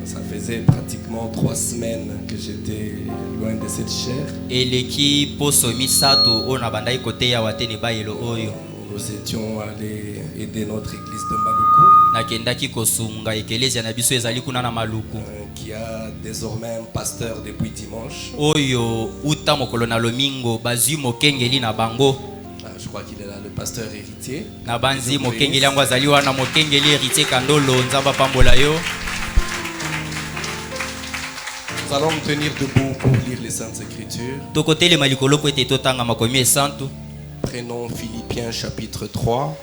Ça faisait pratiquement 3 semaines que j'étais loin de cette chair. Nous étions allés aider notre église de Maluku, qui a désormais un pasteur depuis dimanche. Je crois qu'il est là, le pasteur héritier. Nous allons nous tenir debout pour lire les Saintes Écritures. Prenons Philippiens chapitre 3.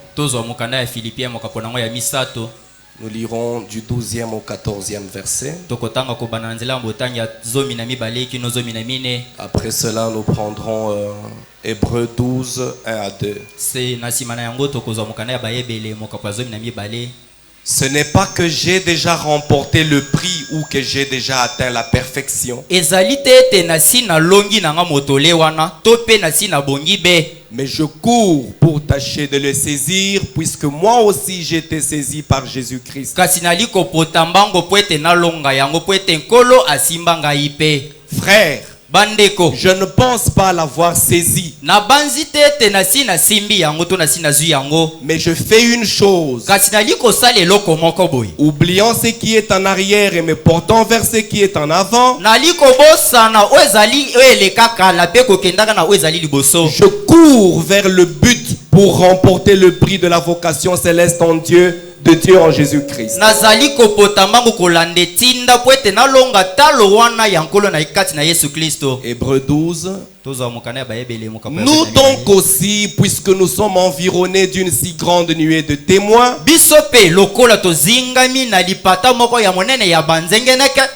Nous lirons du 12e au 14e verset. Après cela, nous prendrons Hébreux 12, 1 à 2. Ce n'est pas que j'ai déjà remporté le prix ou que j'ai déjà atteint la perfection. Mais je cours pour tâcher de le saisir, puisque moi aussi j'ai été saisi par Jésus-Christ. Frère, je ne pense pas l'avoir saisi. Mais je fais une chose. Oubliant ce qui est en arrière et me portant vers ce qui est en avant, je cours vers le but pour remporter le prix de la vocation céleste de Dieu en Jésus-Christ. Hébreux 12. Nous donc aussi, puisque nous sommes environnés d'une si grande nuée de témoins,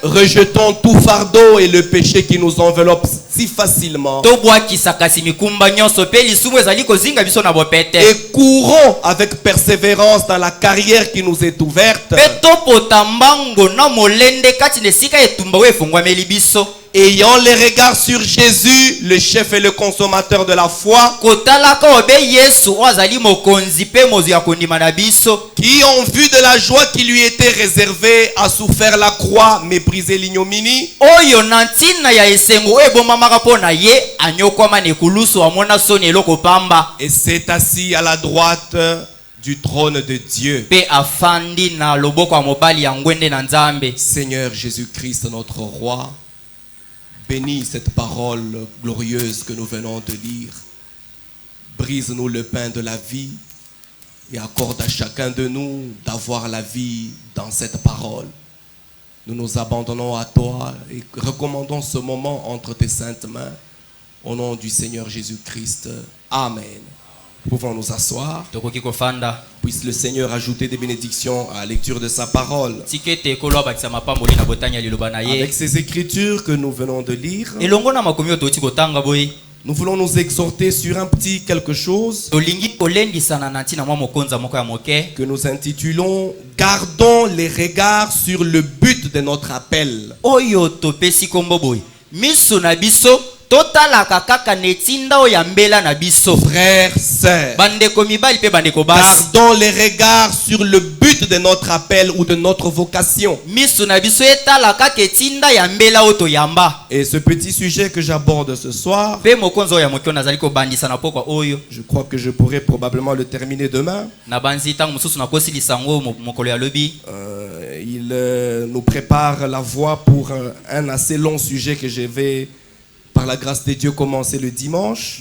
rejetons tout fardeau et le péché qui nous enveloppe si facilement, et courons avec persévérance dans la carrière qui nous est ouverte, ayant les regards sur Jésus, le chef et le consommateur de la foi, qui en vue de la joie qui lui était réservée a souffert la croix, méprisé l'ignominie, et s'est assis à la droite du trône de Dieu. Seigneur Jésus-Christ, notre roi, bénis cette parole glorieuse que nous venons de lire. Brise-nous le pain de la vie et accorde à chacun de nous d'avoir la vie dans cette parole. Nous nous abandonnons à toi et recommandons ce moment entre tes saintes mains. Au nom du Seigneur Jésus-Christ. Amen. Pouvons nous asseoir. Puisse le Seigneur ajouter des bénédictions à la lecture de sa parole. Avec ces écritures que nous venons de lire, nous voulons nous exhorter sur un petit quelque chose que nous intitulons « Gardons les regards sur le but de notre appel ». Frères, sœurs, gardons les regards sur le but de notre appel ou de notre vocation. Et ce petit sujet que j'aborde ce soir, je crois que je pourrais probablement le terminer demain. Il nous prépare la voie pour un assez long sujet que je vais, par la grâce de Dieu, commencer le dimanche.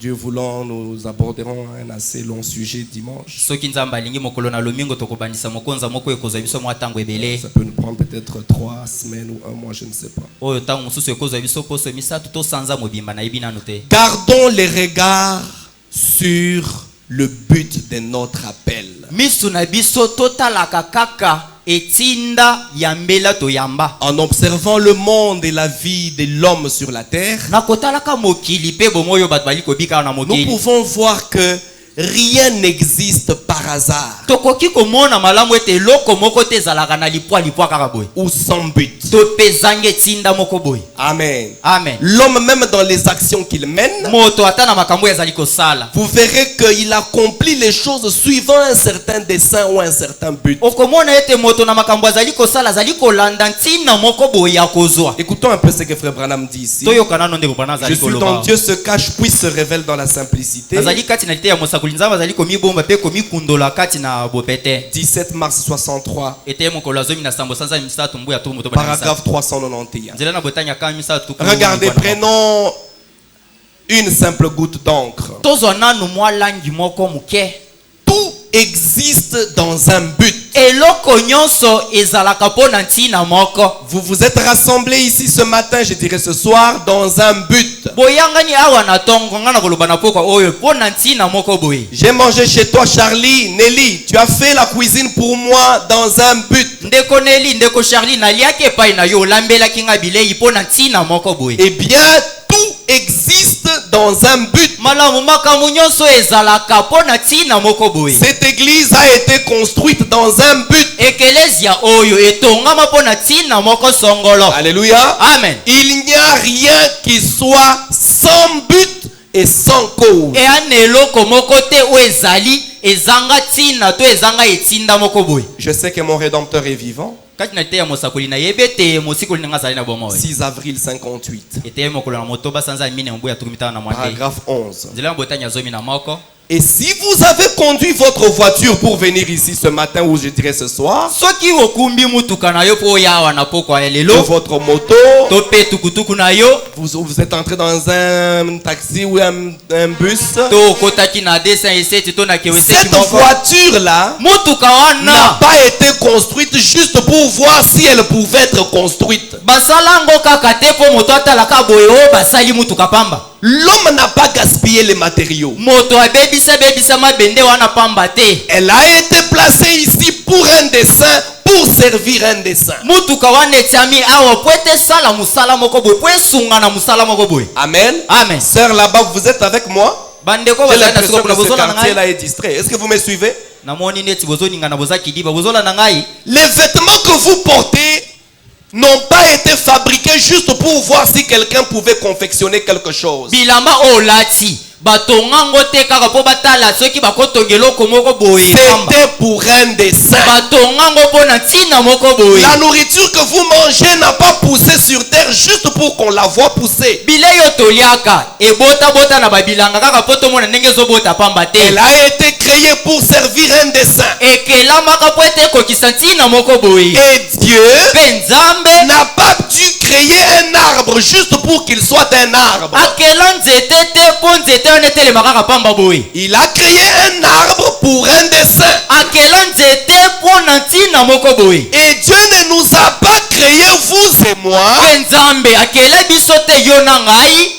Dieu voulant, nous aborderons un assez long sujet dimanche. Ça peut nous prendre peut-être 3 semaines ou 1 mois, je ne sais pas. Gardons les regards sur le but de notre appel. En observant le monde et la vie de l'homme sur la terre, nous pouvons voir que rien n'existe par hasard tokoki komona malamu ete eloko moko te ezalaka na lipwa kaka boye ou sans but. to pezanga etinda moko boye. Amen. Amen. L'homme, même dans les actions qu'il mène, moto ata na makambo ezali kosala vous verrez qu'il accomplit les choses suivant un certain dessein ou un certain but. okomona ete moto na makambo azali kosala azali kolanda ntina moko boye ya kozwa. Écoutons un peu ce que Frère Branham dit ici. toyokana no ndeko bana Je azali suis koloba dont Dieu se cache puis se révèle dans la simplicité. azali kati na lite ya mosakoli nzambe azali komibomba pe komikundola kati na bopete. 17 mars 63, ete mokolo ya 17 mbu ya to moto paragraphe 391. nzela na botanya kama misatu. Regardez, prenons une simple goutte d'encre. tozwa nanu mwa langi moko muke. Tout existe dans un but. eloko nyonso ezalaka mpo na ntina moko. Vous vous êtes rassemblés ici ce matin, je dirais ce soir, dans un but. boyangani awa na tongo nga na koloba na pokwa oyo mpo na ntina moko boye. J'ai mangé chez toi, Charlie, Nelly. Tu as fait la cuisine pour moi dans un but. ndeko Nelly, ndeko Charlie, naliaki epai na yo olambelaki nga bilei mpo na ntina moko boye. Eh bien, tout existe dans un but. malamu makambo nyonso ezalaka mpo na ntina moko boye. Cette église a été construite dans un but. ekelezia oyo etongama mpo na ntina moko songolo. Alléluia. Amen. Il n'y a rien qui soit sans but et sans cause. eyana eloko moko te oyo ezali ezanga ntina to ezanga etinda moko boye. Je sais que mon Rédempteur est vivant. kati na te ya mosakoli na yebe te mosikoli nanga azali na bomoi. 6 avril 58. ete mokolo na motoba sanza mine mbu ya tukumi tano na mwande. Paragraphe 11. nzela ya botanya zomi na moko. Et si vous avez conduit votre voiture pour venir ici ce matin ou je dirais ce soir, soki okumbi mutuka na yo po yawa na pokwa ya de lelo votre moto, to pe tukutuku na yo vous êtes entré dans un taxi ou un bus, to kotaki na dessin eseti to na keweseki cette moko voiture-là mutuka n'a wana pas été construite juste pour voir si elle pouvait être construite. basala ngo kaka te po moto atalaka boye o basali mutuka pamba. L'homme n'a pas gaspillé les matériaux. moto abebisa mabende wana pamba te. Elle a été placée ici pour un dessein, pour servir un dessein. mutuka wana etiami awa po ete sala musala moko boye po esunga na musala moko boye. Amen. Amen. Sœur là-bas, vous êtes avec moi? bandeko J'ai bazali na l'impression siko que kuna ce bozola na ngai quartier-là est distrait. Est-ce que vous me suivez? namoni neti bozoninga na boza kidiba bozola na ngai. Les vêtements que vous portez n'ont pas été fabriqués juste pour voir si quelqu'un pouvait confectionner quelque chose. bilamba olati batongango te kaka po batala soki bakotongeloko moko boye pamba. C'était pour un dessein. batongango mpo na ntina moko boye. La nourriture que vous mangez n'a pas poussé sur terre juste pour qu'on la voie pousser. bilei oyo toliaka ebota na babilanga kaka po tomona ndenge ezobota pamba te. Elle a été créée pour servir un dessein. ekelamaka po ete ekokisa ntina moko boye. Et Dieu mpe nzambe n'a pas dû créer un arbre juste pour qu'il soit un arbre. akela nzete te mpo nzete wana etelema kaka pamba boye. Il a créé un arbre pour un dessein. akela nzete mpo na ntina moko boye. Et Dieu ne nous a pas créé, vous et moi. mpe nzambe akela biso te yo na ngai.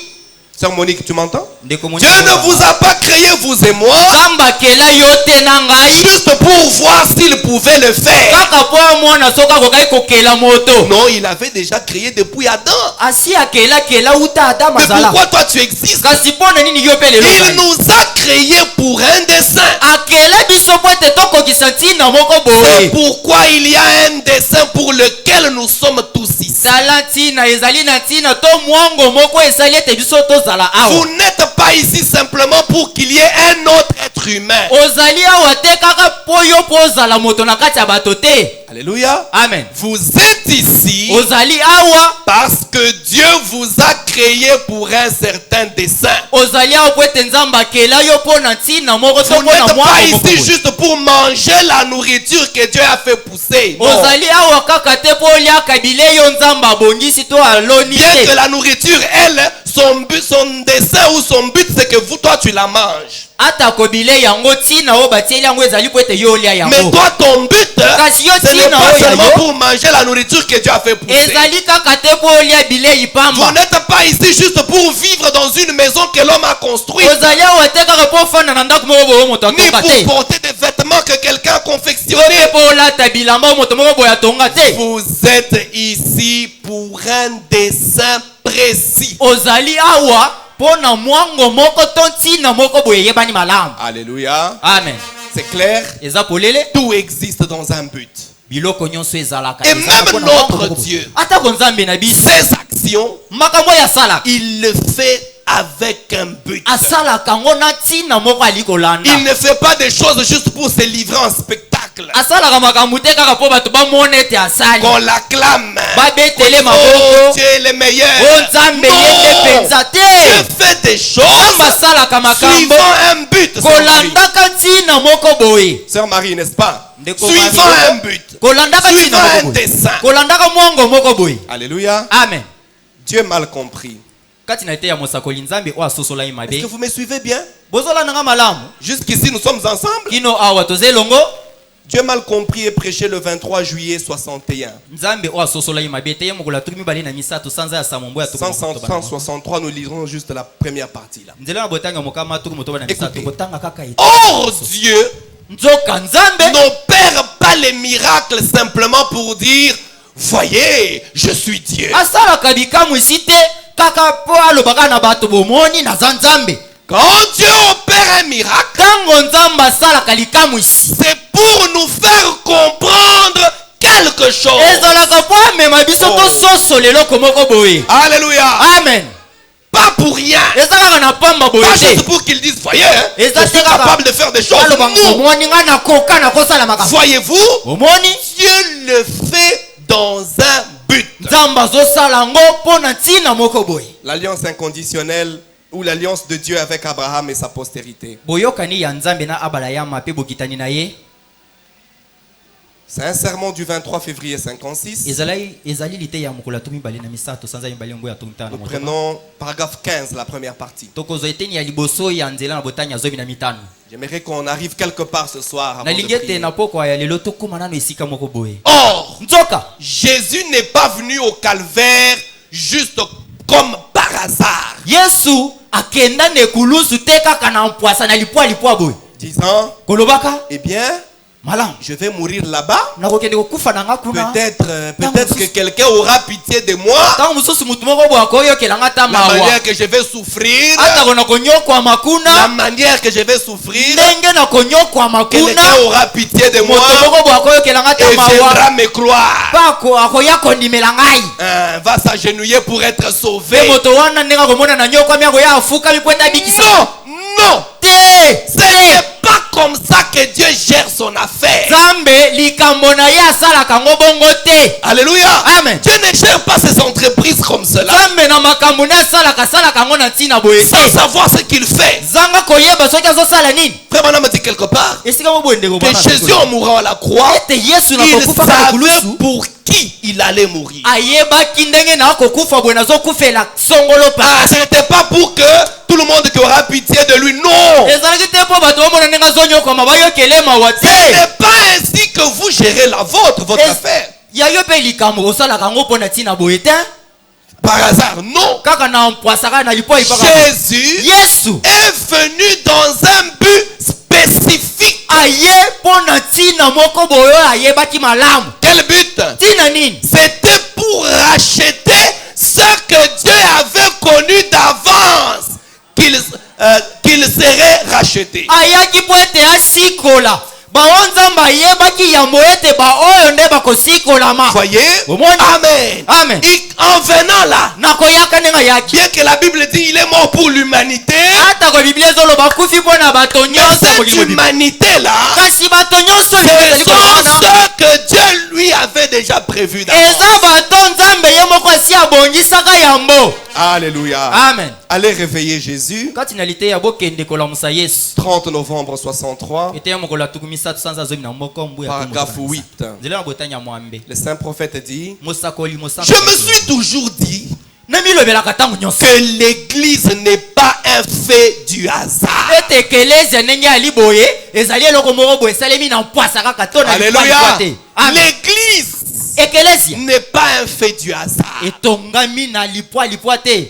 Sœur Monique, tu m'entends? ndeko Dieu ne vous a pas créé, vous et moi, nzambe akela yo te na ngai juste pour voir s'il pouvait le faire. kaka po amona soki akokai kokela moto. Non, il avait déjà créé depuis Adam. asi akela uta ata Mais mazala. pourquoi toi tu existes? kasi mpo na nini yo mpe lelo Il ngai? nous a créés pour un dessein. akela biso po ete tokokisa ntina moko C'est boye. pourquoi il y a un dessein pour lequel nous sommes tous ici. sala ntina ezali na ntina to mwango moko esali ete biso tozala Vous awa. n'êtes pas ici simplement pour qu'il y ait un autre être humain. ozali awa te kaka po yo mpo ozala moto na kati ya bato te. Alléluia. amen. Vous êtes ici ozali awa parce que Dieu vous a créé pour un certain dessein. ozali awa po ete nzambe akela yo mpo na ntina moko to Vous mpo na n'êtes pas mwango moko ici boye. juste pour manger la nourriture que Dieu a fait pousser. Non. ozali awa kaka te mpo oliaka bilei yo nzambe abongisi to aloni Bien que te. la nourriture, elle, son dessein ou son but, c'est que toi, tu la manges. atako bilei yango ntina oyo batieli yango ezali po ete yo olia Mais yango. toi, ton but, kasi yo ce n'est ntina pas oyo seulement yango pour manger la nourriture que Dieu a fait pousser. ezali kaka te mpo olia bilei Vous pamba. n'êtes pas ici juste pour vivre dans une maison que l'homme a construite, ozali awa te kaka mpo ofanda na ndako moko boye moto ni atonga te. pour porter des vêtements que quelqu'un a te confectionnés. mpo olata bilamba oyo moto moko boye atonga te. Vous êtes ici pour un dessein précis. ozali awa pona mwango moko tontina moko boye yebani malamu. Alléluia. Amen. C'est clair. Eza polele. Tout existe dans un but. Biloko nyonso ezalaka. Et même notre Dieu, ata konzambe na biso. ses actions, Makambo ya sala. il le fait avec un but. Asala kango na tina moko alikolanda. Il ne fait pas des choses juste pour se livrer en spectacle. Asala makambo te kaka po bato ba monete asali. Qu'on l'acclame. Ba betele Oh, maboko. Dieu est le meilleur. O nzambe yende penza te. Dieu fait des choses Masala kamakambo. suivant un but. Kolanda kantina moko boye. Sœur Marie, n'est-ce pas? Ndeko Suivant Marie, un but. Kolanda Suivant kantina un moko boye. dessein. Kolanda ka mwango moko boye. Alléluia. Amen. Dieu mal compris. Kati na ite ya mosakoli nzambe o asosola Est-ce imabe. que vous me suivez bien? Bozola nanga malamu. Jusqu'ici, nous sommes ensemble. Kino awa toze longo. Dieu mal compris est prêché le 23 juillet 61. Nzambe o asosola imabe te yemokola tukimi bale na misato sanza ya samombo ya tuku. 163, nous lirons juste la première partie là. Nzela na botanga mokama tuku motoba na misato Écoutez. botanga kaka ite. Or, Dieu Nzoka nzambe n'opère pas les miracles simplement pour dire voyez, je suis Dieu. asala kabika musite kaka po alobaka na bato bomoni na nzambe. Quand Dieu opère un miracle, Tango nzambe asala kalika musi. c'est pour nous faire comprendre quelque chose. Ezalaka po amema biso Oh. to soso lelo komoko boye. Alléluia. Amen. Pas pour rien. Ezalaka na pamba boye Pas juste te. pour qu'ils disent voyez, hein, je Eza suis te kaka. capable de faire des choses. Alobaka Non. omoni nga na koka na kosala makambo. Voyez-vous, Omoni Dieu le fait dans un but. nzambe azosala ngo mpo na ntina moko boye. L'alliance inconditionnelle ou l'alliance de Dieu avec Abraham et sa postérité. Boyokani ya nzambe na abalayama pe bokitani na ye. C'est un sermon du 23 février 56. Ezali lite ya mokolo tumi bale na misato sanza yimbali mbo ya tumta na Nous moto. prenons paragraphe 15, la première partie. Tokozo eteni ya liboso ya nzela na botanya zomi na mitano. J'aimerais qu'on arrive quelque part ce soir avant Na de lingete prier. na poko ya lelo tokoma nano esika moko boye. Or, Nzoka Jésus n'est pas venu au calvaire juste comme par hasard, Yesu akenda ne kulusu te kaka na mpwasa na lipwa boye. disant, Kolobaka eh bien, malam je vais mourir là-bas. na kokende kokufa na nga kuna. Peut-être que quelqu'un aura pitié de moi, Tango mususu mutu moko boye akoyokelanga ta la mawa. manière que je vais souffrir, Ata kona konyokwa la makuna. manière que je vais souffrir, Ndenge na konyokwa makuna. quelqu'un aura pitié de moi Moto moko boye akoyokelanga ta et mawa. viendra me croire. Pako akoya kondimela ngai. Va s'agenouiller pour être sauvé. Pe moto wana ndenge komona na nyokwa mi akoya afuka mi kwenda bikisa. Non, non, Te. ce n'est pas comme ça que Dieu gère son affaire. Zambe likambo na ye asalaka ngo bongo te. Alléluia. Amen. Dieu ne gère pas ses entreprises comme cela, Zambe na makambo na asalaka ngo na ntina boye sans te. savoir ce qu'il fait. Zanga koyeba soki azosala nini. Frère Branham dit quelque part Esika mo boye ndeko que bana. Jésus en mourant à la croix, Ete Yesu na il kokufa kwa savait kulusu. pour qui il allait mourir. Ayebaki ndenge na kokufa boye nazokufela songolo pa. Ce n'était pas pour que tout le monde qui aura pitié de lui, non. Ezalaki te po bato bomona ndenge azonyokoma bayokele mawa Ce te. n'est pas ainsi que vous gérez la vôtre, votre affaire. Yayo pe likambo osalaka ngo mpo na ntina boye te. Par hasard, non. Kaka na mpwasaka na lipwa ipaka. Jésus Yesu est venu dans un but spécifique. aye mpo na ntina moko boye ayebaki malamu. Quel but? Ntina nini? C'était pour racheter ce que Dieu avait connu d'avance qu'il serait racheté. Ayaki po ete asikola. Bawo nzambe ayebaki yambo ete baoyo nde bakosikolama. Voyez? Omoni? Amen. Amen. En venant là, Nakoyaka ndenge yaki. bien que la Bible dit il est mort pour l'humanité, Ata ko Biblia ezoloba kufi mpo na bato mais nyonso cette mokili mobimba. humanité là, Kasi bato nyonso ce ezali sont kolona. ceux que Dieu lui avait déjà prévu d'avance. Eza bato nzambe ye moko esi abongisaka yango. Alléluia. Amen. Allez réveiller Jésus. Kati na lite ya bokende kolamusa Yesu. 30 novembre 63, Ete ya mokolo ya tuku misatu sanza zomi na moko mbu ya paragraphe tumu. 8. Nzela na botanya mwambe. Le saint prophète dit, Mosakoli mosaka. je me suis toujours dit namilobelaka ntango nyonso. que l'église n'est pas un fait du hasard. Ete ekelezia ndenge ali boye ezali eloko moko boye esalemi na mpwasa kaka to na Alléluia. lipwa te. Amen. L'église Ekelezia n'est pas un fait du hasard. etongami na lipwa te.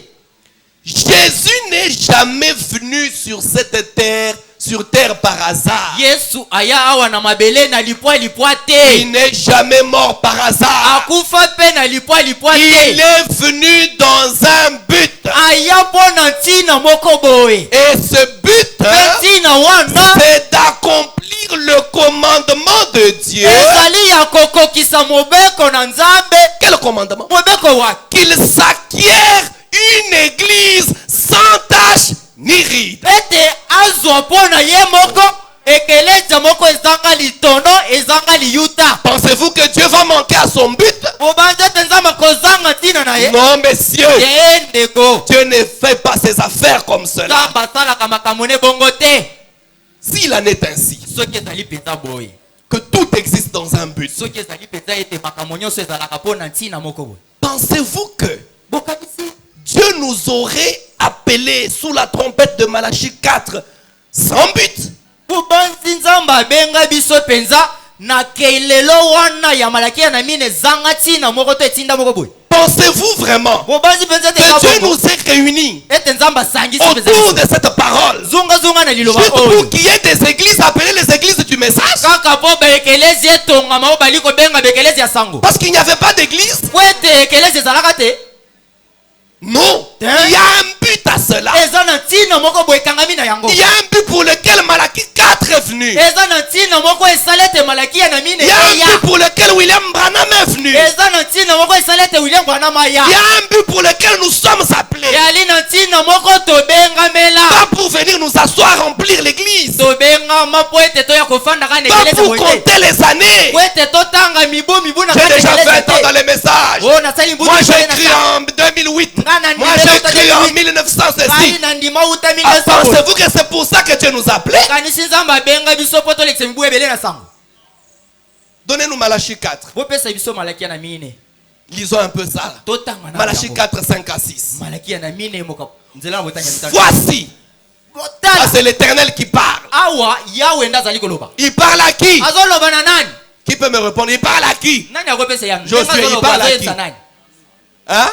Jésus n'est jamais venu sur cette terre sur sur terre par hasard. Yesu aya awa na mabele na lipwa te. Il n'est jamais mort par hasard. Akufa pe na lipwa te. Il est venu dans un but. Aya pona ntina moko boye. Et ce but, Ntina wana c'est d'accomplir le commandement de Dieu. ezali ya kokokisa mobeko na Nzambe. Quel commandement? Mobeko wa Qu'il s'acquiert une église sans tache ni ride. ete azwa pona ye moko ekeleza moko ezanga litono ezanga liyuta. Pensez-vous que Dieu va manquer à son but? Bobanza te Nzambe kozanga ntina na ye. Non, messieurs. Ndeko Dieu ne fait pas ses affaires comme cela. Nzambe asalaka makambo ne bongo te. S'il en est ainsi, Soki ezali penza boye, que tout existe dans un but, soki ezali penza ete makambo nyonso ezalaka pona ntina moko boye, pensez-vous que bokanisi Dieu nous aurait appelés sous la trompette de Malachie 4 sans but? bobanzi Nzambe abenga biso penza na kelelo wana ya Malakia na mine zanga ntina moko to etinda moko boye? Pensez-vous vraiment Bobanzi penza te que Dieu nous ait réunis ete Nzambe asangisi penza autour de cette parole zunga zunga na liloba juste oyo pour qu'il y ait des églises appelées les églises du message? kaka po bekelezi etongama o bali kobenga bekelezi ya sango Parce qu'il n'y avait pas d'église? po ete ekelezi ezalaka te? Non. Il y a un but à cela. Eza na ntina moko boye ekangami na yango. Il y a un but pour lequel Malachie 4 est venu. Eza na ntina moko esalete Malakia na mine Il y a un eya. but pour lequel William Branham est venu. Eza na ntina moko esalete William Branham aya. Il y a un but pour lequel nous sommes appelés. Yali na ntina moko tobengamela. Pas pour venir nous asseoir, remplir l'église. Tobengama po ete toya kofanda kana Pas ekeleza pour boye. compter les années. Po ete totanga mibu na J'ai kana déjà ekeleza 20 ans dans te. les messages. Oh nasali mbu. Moi j'ai écrit en 2008. Moi j'ai écrit en 1900 ceci. Kai na ndima uta Ah, minga. pensez-vous que c'est pour ça que Dieu nous appelait? Kanisi Nzambe benga biso po to lekse mibu ebele na sango. Donnez-nous Malachie 4. Po pesa biso Malakia na mine. Lisons un peu ça. Totanga na. Malachie 4, 5 à 6. Malakia na mine moka. Nzela na botanya mitano. Voici. Ah, Botala. c'est l'Éternel qui parle. Awa Yahweh ndazali koloba. Il parle à qui? Azoloba na nani? Qui peut me répondre? Il parle à qui? Nani akopesa yango? Josué, il parle à qui? Hein?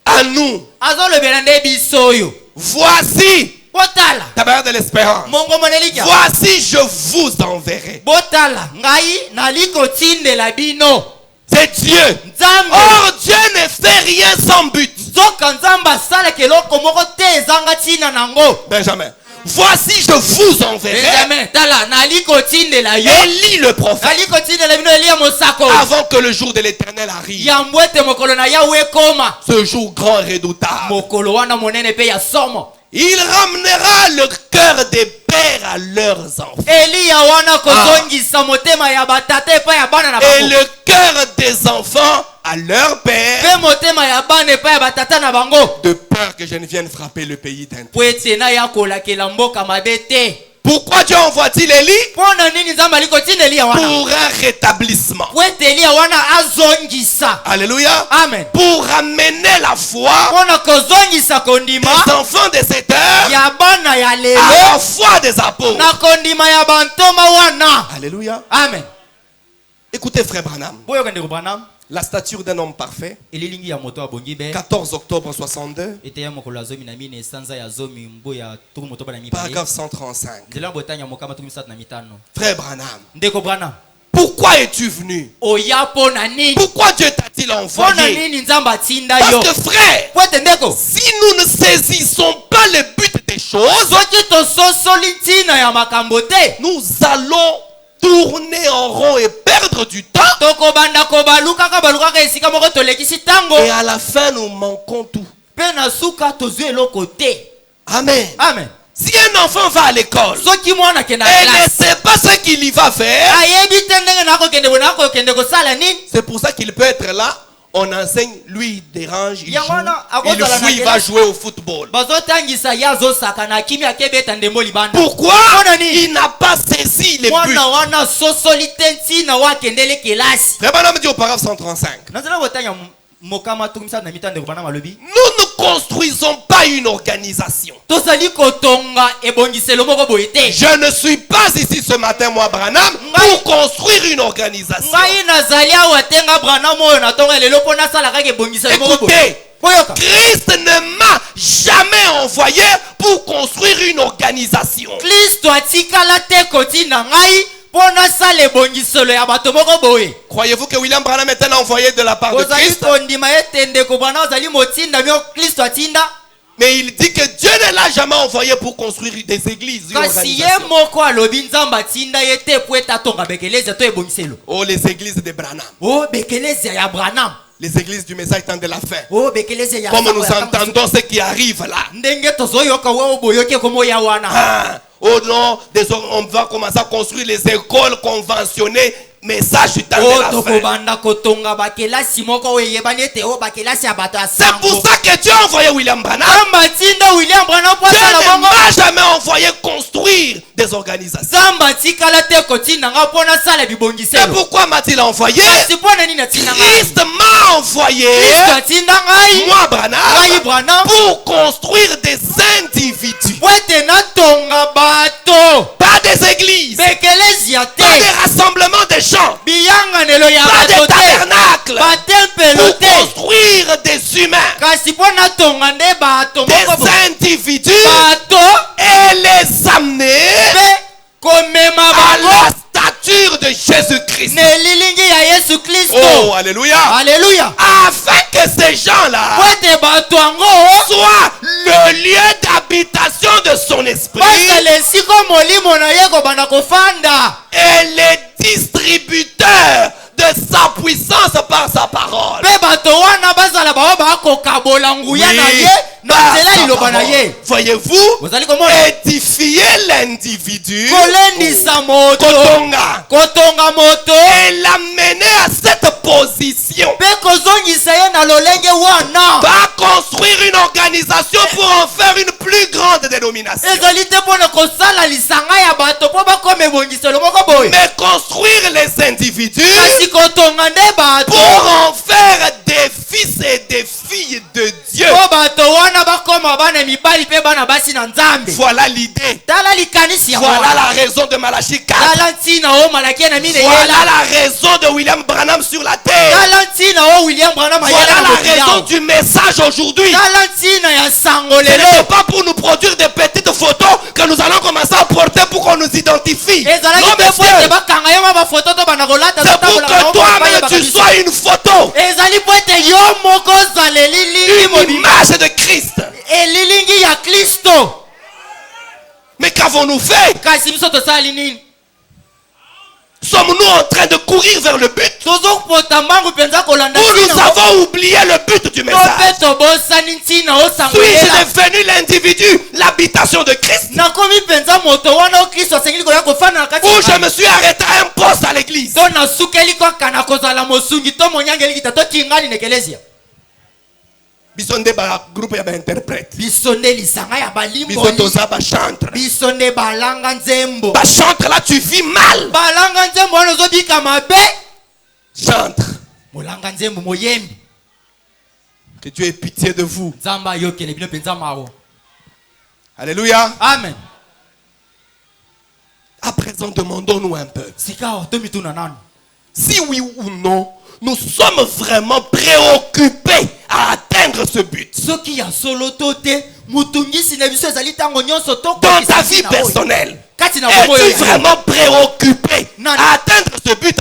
À nous. Azolobela nde biso oyo. Voici. Botala. Tabernacle de l'espérance. Mongo monelika. Voici, je vous enverrai. Botala. Ngai naliko tindela bino. C'est Dieu. Nzambe. Or, Dieu ne fait rien sans but. Zoka Nzambe asala keloko moko te ezanga tina nango. Benjamin. Voici, je vous enverrai. Benjamin, tala naliko tindela yo. Élie le prophète. Naliko tindela bino Elia mosako. Avant que le jour de l'Éternel arrive. Yambwete mokolo na Yahweh koma. Ce jour grand et redoutable. Mokolo wana monene pe ya somo. Il ramènera le cœur des pères à leurs enfants. Elia wana kozongisa motema ya batate pa ya bana na bango. Et le cœur des enfants à leur père. Pe motema ya bana pa ya batata na bango. De peur que je ne vienne frapper le pays d'un. Po ete na ya kolakela mboka mabe te. Pourquoi Dieu envoie-t-il Élie? Pona nini Nzambe aliko tinda Elia wana? Pour un rétablissement. Po ete Elia wana azongisa. Alléluia. Amen. Pour amener la foi Pona kozongisa kondima des enfants de cette heure ya bana ya à lelo la foi des apôtres. na kondima ya bantoma wana. Alléluia. Amen. Écoutez frère Branham. Boyo kende Branham. La stature d'un homme parfait. Elilingi ya moto abongi be. 14 octobre 62. Ete ya mokolo azomi na mine sanza ya zomi mbo ya tuku moto bana mibale. Paragraphe 135. Nzela botanya mokama tuku misatu na mitano. Frère Branham. Ndeko Branham. Pourquoi es-tu venu? Oya pona nini? Pourquoi Dieu t'a-t-il Pona envoyé? nini Nzambe atinda yo? Parce que frère, Kwete ndeko. si nous ne saisissons pas le but des choses, Soki tososoli ntina ya makambo te. nous allons tourner en rond et perdre du temps. Tokobanda kobalukaka balukaka esika moko tolekisi tango. Et à la fin, nous manquons tout. Pe na suka tozwi eloko te. Amen. Amen. Si un enfant va à l'école Soki mwana kenda et ne classe. sait pas ce qu'il y va faire, Ayebi te ndenge nako kende bona ko kende kosala nini? c'est pour ça qu'il peut être là. On enseigne, lui il dérange, il joue, Yangwana, il fuit, il va jouer au football. Bazotangisa yazo sakana kimi akebeta ndembo libanda. Pourquoi? Pona nini? Il n'a pas saisi les buts. Mwana wana sosoli te ntina wa kendele kelasi. Frère Branham dit au paragraphe 135. Nazala botanya mokama tukumisa na mitande ko bana malobi. Nous ne construisons pas une organisation. Tozali kotonga ebongiselo moko boyete. Je ne suis pas ici ce matin, moi, Branham, pour construire une organisation. Ngai nazali awa tenga Branham oyo na tonga lelo pona sala kake ebongiselo moko boye. Écoutez, Christ ne m'a jamais envoyé pour construire une organisation. Kristo atikala te kotina ngai pona sala ebongiselo ya bato moko boye. Croyez-vous que William Branham est un envoyé de la part de Christ? Mais il dit que Dieu ne l'a jamais envoyé pour construire des églises, une organisation. Oh, les églises de Branham. Les églises du message temps de la fin. Comme nous entendons ce qui arrive là. Oh non, on va commencer à construire les écoles conventionnées. Message du temps de la fin. C'est pour ça que Dieu a envoyé William Branham. Dieu ne m'a jamais envoyé construire des organisations. Et pourquoi m'a-t-il envoyé? Christ m'a envoyé, moi Branham, pour construire des individus. Pas des églises, pas des rassemblements de gens, pas des tabernacles, pour construire des humains, des individus, et les amener à la stature de Jésus-Christ. Oh, alléluia. Alléluia. Afin que ces gens-là soient le lieu d'habitation de son esprit et les distributeurs de sa puissance par sa parole. Voyez-vous, édifier l'individu, et l'amener à cette position, va construire une organisation pour en faire une plus grande dénomination. Mais construire les individus pour en faire des fils et des filles de Dieu. Voilà l'idée. Voilà la raison de Malachie 4. Voilà la raison de William Branham sur la terre. Voilà la raison du message aujourd'hui. Ce n'est pas pour nous produire des petites photos que nous allons commencer à porter pour qu'on nous identifie. Non, monsieur. C'est pour que toi-même tu sois une photo, une image de Christ. Mais qu'avons-nous fait? Sommes-nous en train de courir vers le but? Ou nous avons oublié le but du message? Suis-je devenu l'individu, l'habitation de Christ? Ou je me suis arrêté à un poste à l'église? Bisonde ba groupe ya ba interprète. Bisonde lisanga ya balimbo. Bisotoza ba chantre. Bisonde balanga nzembo. Ba chantre là tu vis mal. Balanga nzembo ozo bika mabe. Chantre. Molanga nzembo moyembi. Que Dieu ait pitié de vous. Zamba yokele bino penza mawo. Alléluia. Amen. À présent demandons-nous un peu. Si oui ou non, nous sommes vraiment préoccupés à atteindre ce but. Dans ta vie personnelle, es-tu vraiment préoccupé à atteindre ce but?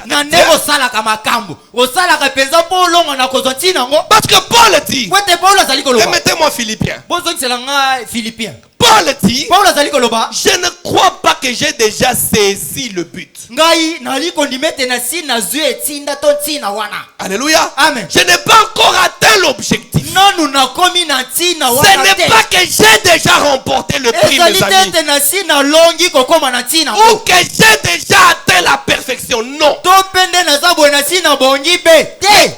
Parce que Paul dit, mettez-moi Philippiens. Paul dit, je ne crois pas que j'ai déjà saisi le but. Alléluia. Amen. Je n'ai pas encore atteint l'objectif. Ce n'est pas que j'ai déjà remporté le prix, mes amis. Ou que j'ai déjà atteint la perfection. Non.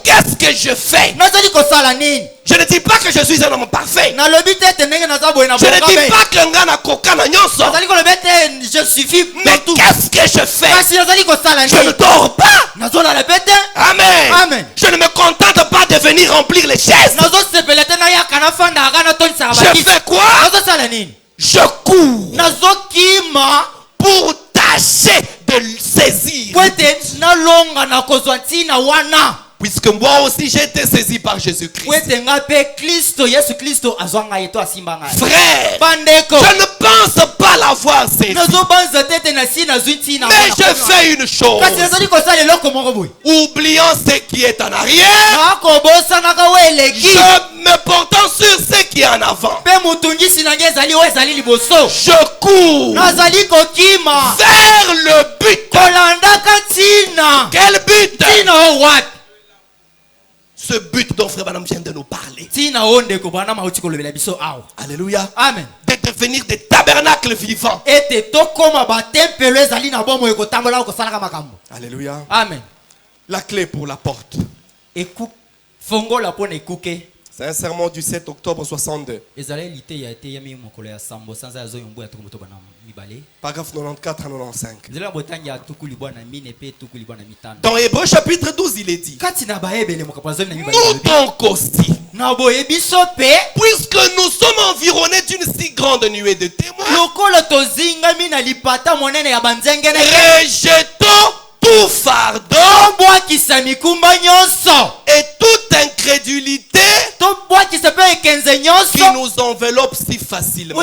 Qu'est-ce que je fais? Je ne dis pas que je suis un homme parfait. Je ne dis pas que je suffis. Mais qu'est-ce que je fais? Je ne dors pas. Amen. Je ne me contente pas pas de venir remplir les chaises. Je fais quoi? Je cours pour tâcher de saisir. Puisque moi aussi j'ai été saisi par Jésus-Christ. Frère, je ne pense pas l'avoir saisi. Mais je fais une chose. Oubliant ce qui est en arrière, je me portant sur ce qui est en avant. Je cours vers le but. Quel but? Ce but dont Frère Branham vient de nous parler. Alléluia. Amen. De devenir des tabernacles vivants. Alléluia. Amen. La clé pour la porte. C'est un sermon du 7 octobre 62. Paragraphe 94 à 95. Dans Hébreux chapitre 12, il est dit: nous donc aussi, puisque nous sommes environnés d'une si grande nuée de témoins, rejetons tout fardeau et toute incrédulité qui nous enveloppe si facilement.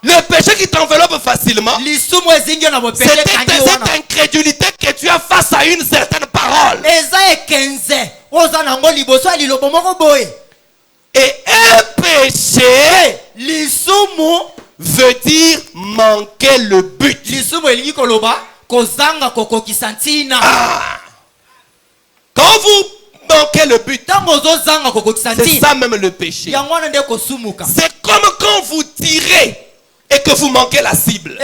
Le péché qui t'enveloppe facilement, c'est cette incrédulité que tu as face à une certaine parole. Et un péché veut dire manquer le but. Quand vous manquez le but, c'est ça même le péché. C'est comme quand vous tirez et que vous manquez la cible.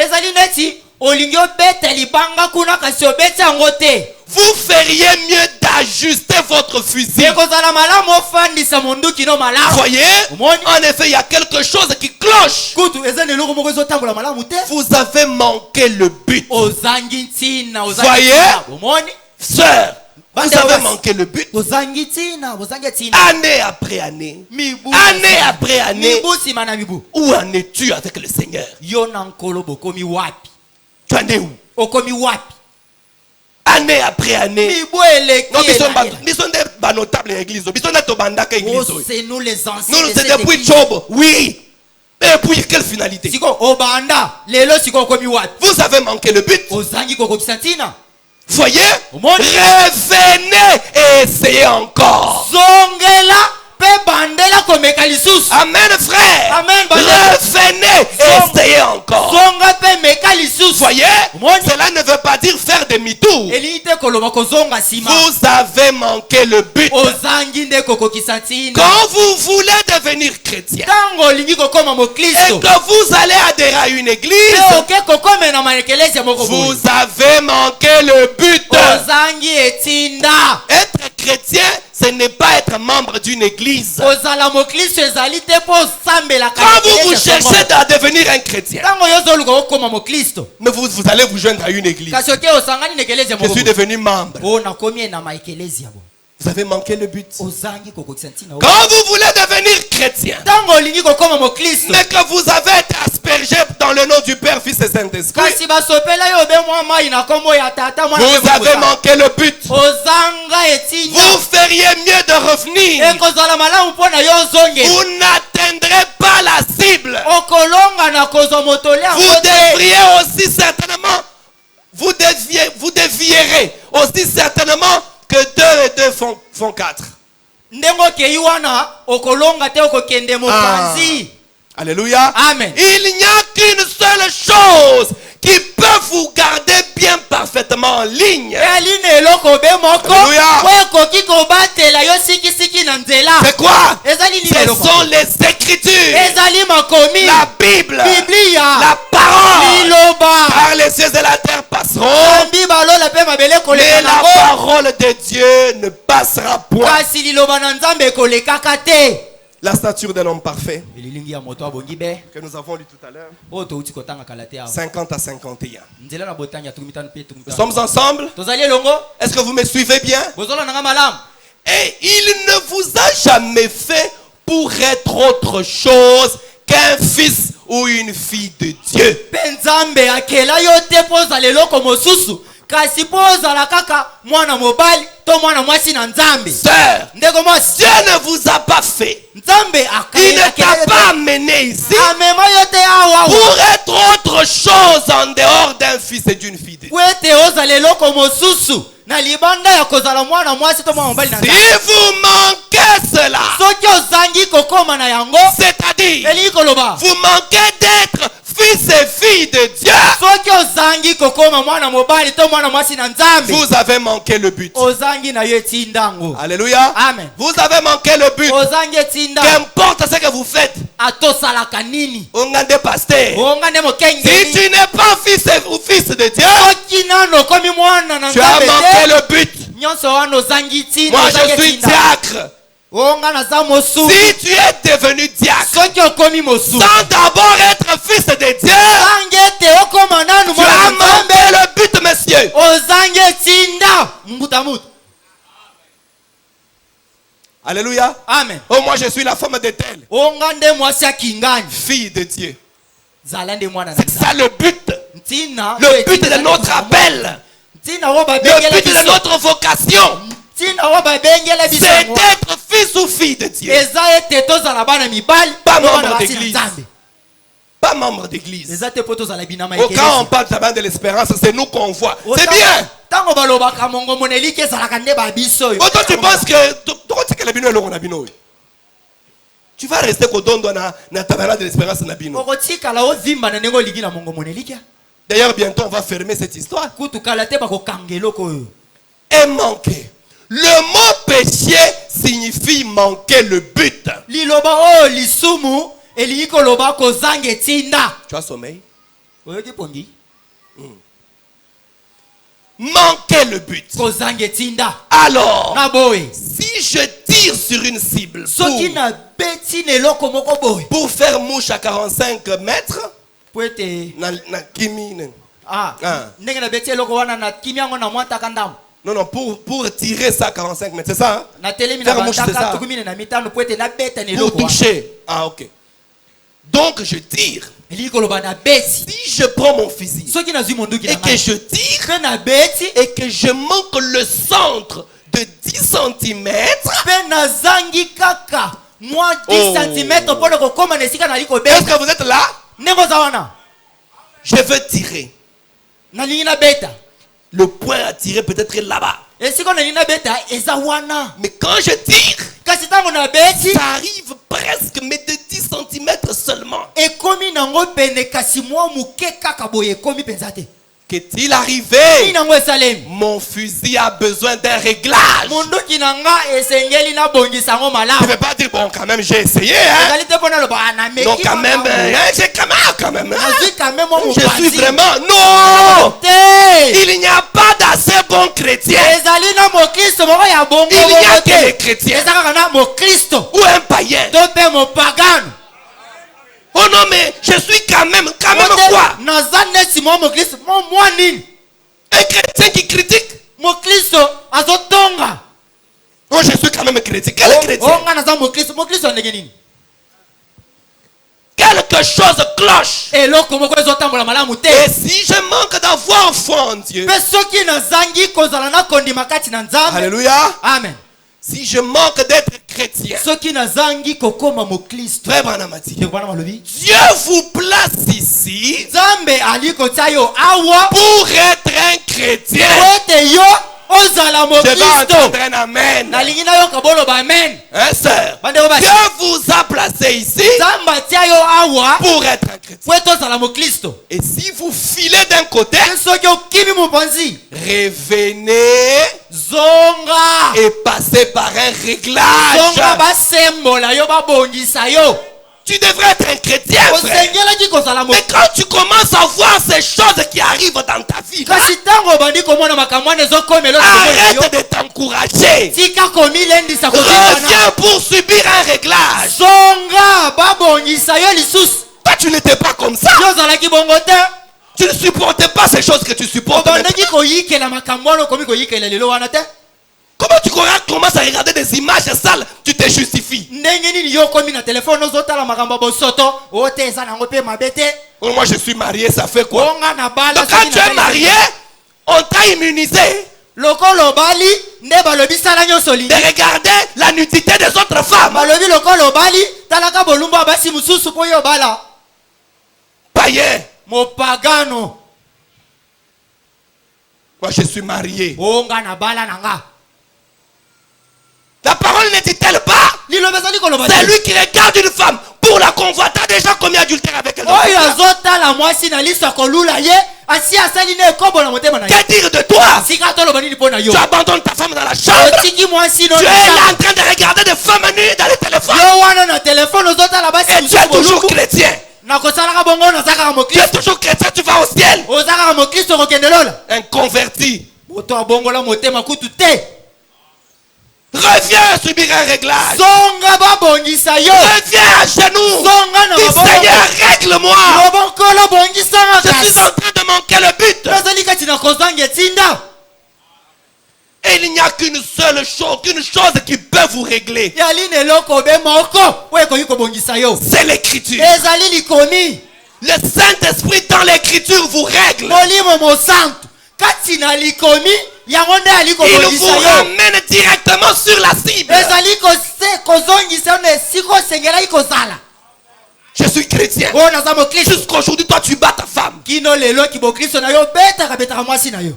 Vous feriez mieux d'ajuster votre fusil. Voyez, en effet, il y a quelque chose qui cloche. Vous avez manqué le but. Voyez, sœur, vous avez manqué le but. Année après année. Année après année. Où en es-tu avec le Seigneur? Tu en es où? Année après année. Nous sommes des notables dans l'église. Nous sommes les anciens. Nous sommes depuis Job. Oui. Mais pour quelle finalité? Vous avez manqué le but. Voyez, revenez et essayez encore. Amen, frère. Amen, revenez et essayez encore. Voyez, cela ne veut pas dire faire demi-tour. Vous avez manqué le but. Quand vous voulez devenir chrétien et que vous allez adhérer à une église, vous avez manqué le but. Être chrétien, ce n'est pas être membre d'une église. Quand vous cherchez à devenir un chrétien, mais vous allez vous joindre à une église. Je suis devenu membre. Vous avez manqué le but. Quand vous voulez devenir chrétien, mais que vous avez été aspergé dans le nom du Père, Fils et Saint-Esprit, vous avez manqué le but. Vous feriez mieux de revenir. Vous n'atteindrez pas la cible. Vous devriez aussi certainement, vous dévierez aussi certainement que 2 et 2 font 4. Ndengo kei wana okolonga te okokende mopanzi. Alléluia. Amen. Il n'y a qu'une seule chose qui peut vous garder bien parfaitement en ligne. Alléluia. C'est quoi? Ce sont les Écritures. La Bible. La parole. Car les cieux et la terre passeront. Mais la parole de Dieu ne passera point. La stature d'un homme parfait que nous avons lu tout à l'heure, 50 à 51. Nous sommes ensemble. Est-ce que vous me suivez bien? Et il ne vous a jamais fait pour être autre chose qu'un fils ou une fille de Dieu. Sœur, Dieu ne vous a pas fait. Il ne t'a pas amené ici pour être autre chose en dehors d'un fils et d'une fille de Dieu. Si vous manquez cela, c'est-à-dire vous manquez d'être fils et filles de Dieu, vous avez manqué le but. Alléluia. Amen. Vous avez manqué le but. Qu'importe ce que vous faites, si tu n'es pas fils ou fils de Dieu, tu as manqué le but. Moi je suis diacre. Si tu es devenu diacre sans d'abord être fils de Dieu, tu as manqué le but, monsieur. Alléluia. Amen. Oh, moi je suis la femme de tel, fille de Dieu. C'est ça le but. Le but de notre appel. Le but de notre vocation. C'est d'être fils ou fille de Dieu. Pas membre d'église. Pas membre d'église. Oh, quand on parle de l'espérance, c'est nous qu'on voit. C'est bien. Oh, toi, tu penses que tu vas rester dans tabernacle de l'espérance. D'ailleurs, bientôt on va fermer cette histoire. Et manquer. Le mot péché signifie manquer le but. Tu as sommeil? Manquer le but. Alors, si je tire sur une cible pour faire mouche à 45 mètres, non, pour tirer ça à 45 mètres, c'est ça? Hein? Faire mouche, c'est ça? Pour toucher. Ah, ok. Donc, je tire. Si je prends mon fusil et que je tire et que je manque le centre de 10 cm, est-ce que vous êtes là? Je veux tirer. Le point à tirer peut être là-bas. Mais quand je tire, ça arrive presque, mais de 10 cm seulement. Qu'est-il arrivé? Mon fusil a besoin d'un réglage. Je ne vais pas dire, bon, quand même, j'ai essayé. Hein? Non, quand même, j'ai quand même. Je suis vraiment... Non! Il n'y a pas d'assez bons chrétiens. Il n'y a que les chrétiens. Ou un païen. Oh non, mais je suis quand même quoi? Un chrétien qui critique? Oh, je suis quand même chrétien. Quel chrétien? Quelque chose cloche. Et si je manque d'avoir foi en Dieu, alléluia. Amen. Si je manque d'être chrétien, Frère Branham a dit, Dieu vous place ici pour être un chrétien ozala Je vais mokristo. entendre un amen. Nalingi nayoka boloba amen. Hein, sœur? Bandeko basi. Dieu vous a placé ici Nzambe atia yo awa pour être un chrétien. po ete ozala mokristo. Et si vous filez d'un côté, Soki okimi mopanzi, revenez zonga. et passez par un Zonga réglage. basembola yo babongisa yo. Tu devrais être un chrétien, frère. Osengelaki kozala Mais mokristo. quand tu commences à voir ces choses qui arrivent dans ta vie, là, Kasi ntango obandi komona makambo wana ezokomela arrête de t'encourager. tika komilendisa kozikana. Reviens pour subir un réglage. Zonga babongisa yo lisusu. Toi, tu n'étais pas comme ça. Yo ozalaki bongo te. Tu ne supportais pas ces choses que tu supportes maintenant. Obandaki koyikela makambo wana okomi koyikela lelo wana te. Comment tu commences à regarder des images sales, tu te justifies. Ndenge nini yo okomi na telefone ozotala makambo ya bosoto ote eza nango mpe mabe te. Oh, moi, je suis marié, ça fait quoi? Onga na bala. Donc, quand tu es marié, on t'a immunisé lokolo bali nde balobi sala nyonso de lingi. regarder la nudité des autres femmes. Balobi lokolo bali talaka bolumbu ya basi mosusu mpo yo bala. Païen. Mopagano. Moi, je suis marié. Onga na bala nanga. La parole ne dit-elle pas? Liloba ezali koloba C'est te. lui qui regarde une femme pour la convoiter, a déjà commis adultère avec elle. Oyo azotala mwasi na liso kolula ye asi asali ne ekobo na motema na ye. Que dire de toi? Sika toloba nini mpo na yo. Tu abandonnes ta femme dans la chambre. Otiki mwasi no Tu na es là chambre. en train de regarder des femmes nues dans les téléphones. Yo wana na telefone ozotala basi Et tu es mosusu toujours bolumbu. chrétien. Na kosalaka bongo nazaka Tu es mokristo. toujours chrétien, tu vas au ciel. Ozaka mokristo kokende lola. Un converti. Moto abongola motema kutu te. Reviens subir un réglage. Zonga babongisa yo. Reviens à genoux. Zonga na Dis maboko. Seigneur, règle-moi. Lobonkola bongisa Je suis ngaka. en train de manquer le but. Nazali kati na kozanga etinda. Et il n'y a qu'une chose qui peut vous régler. Yali neloko be moko. Oye koyi kobongisa yo. C'est l'écriture. Ezali likomi. Le Saint-Esprit dans l'écriture vous règle. Molimo mosantu. Kati na likomi. Yango nde ali Il vous kobongisa yo. ramène directement sur la cible. Ezali kozongisa yo na esiko osengelaki kozala. Je suis chrétien. Oyo naza mokristo. Jusqu'aujourd'hui, toi, tu bats ta femme. Kino lelo kibokristo na yo betaka mwasi na yo.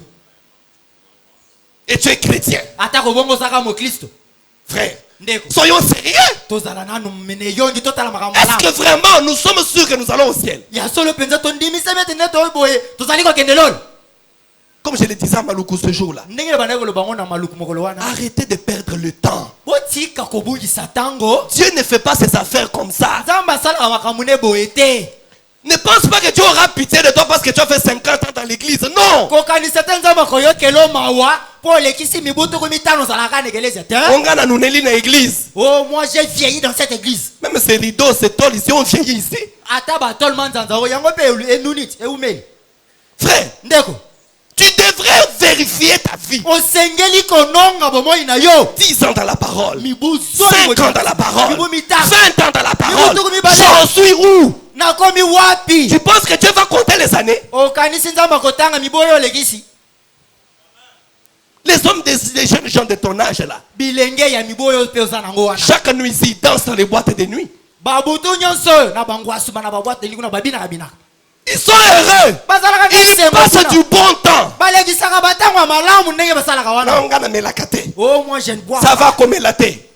Et tu es chrétien. Ata kobongo ozaka mokristo. Frère, Ndeko. soyons sérieux. Tozala nanu mene yongi totala makambo Est-ce malamu. que vraiment nous sommes sûrs que nous allons au ciel? Ya solo penza tondimisa mete neto oyo boye. Tozali kokende lolo. Comme je le disais à Maluku ce jour-là. Ndenge bana koloba ngo na maluku mokolo wana. Arrêtez de perdre le temps. Botika kobungisa tango. Dieu ne fait pas ses affaires comme ça. Nzambe asalaka makambo ne boye te. Ne pense pas que Dieu aura pitié de toi parce que tu as fait 50 ans dans l'église. Non. Kokanisa te nzambe koyokela mawa po lekisi mibutu ko mitano zalaka na eglise te. On gagne nous neli dans l'église. Oh, moi j'ai vieilli dans cette église. Même ces rideaux, ces tôles ici, on vieillit ici. Ata ba tol manzanza o yango pe enunit e umeli. Frère, Ndeko. tu devrais vérifier ta vie. Osengeli kononga bomoi na yo. 10 ans dans la parole. Mibu 5 ans dans la parole. 20 Mibu mitano. ans dans la parole. Mibu bale. J'en suis où? Nakomi wapi? Tu penses que Dieu va compter les années? Okanisi nzamba kotanga miboyo legisi. Les hommes des jeunes gens de ton âge là. Bilenge ya miboyo pe ozanango wana. Chaque nuit ici, ils dansent dans les boîtes de nuit. Babutu nyonso na bangwasu bana babwate likuna babina kabina. Ils sont heureux. Bazalaka Ils passent du bon temps. balegisaka batango malamu ndenge basalaka wana. Non, on gagne mais la kate. Oh, moi je ne bois Ça pas. va comme la thé.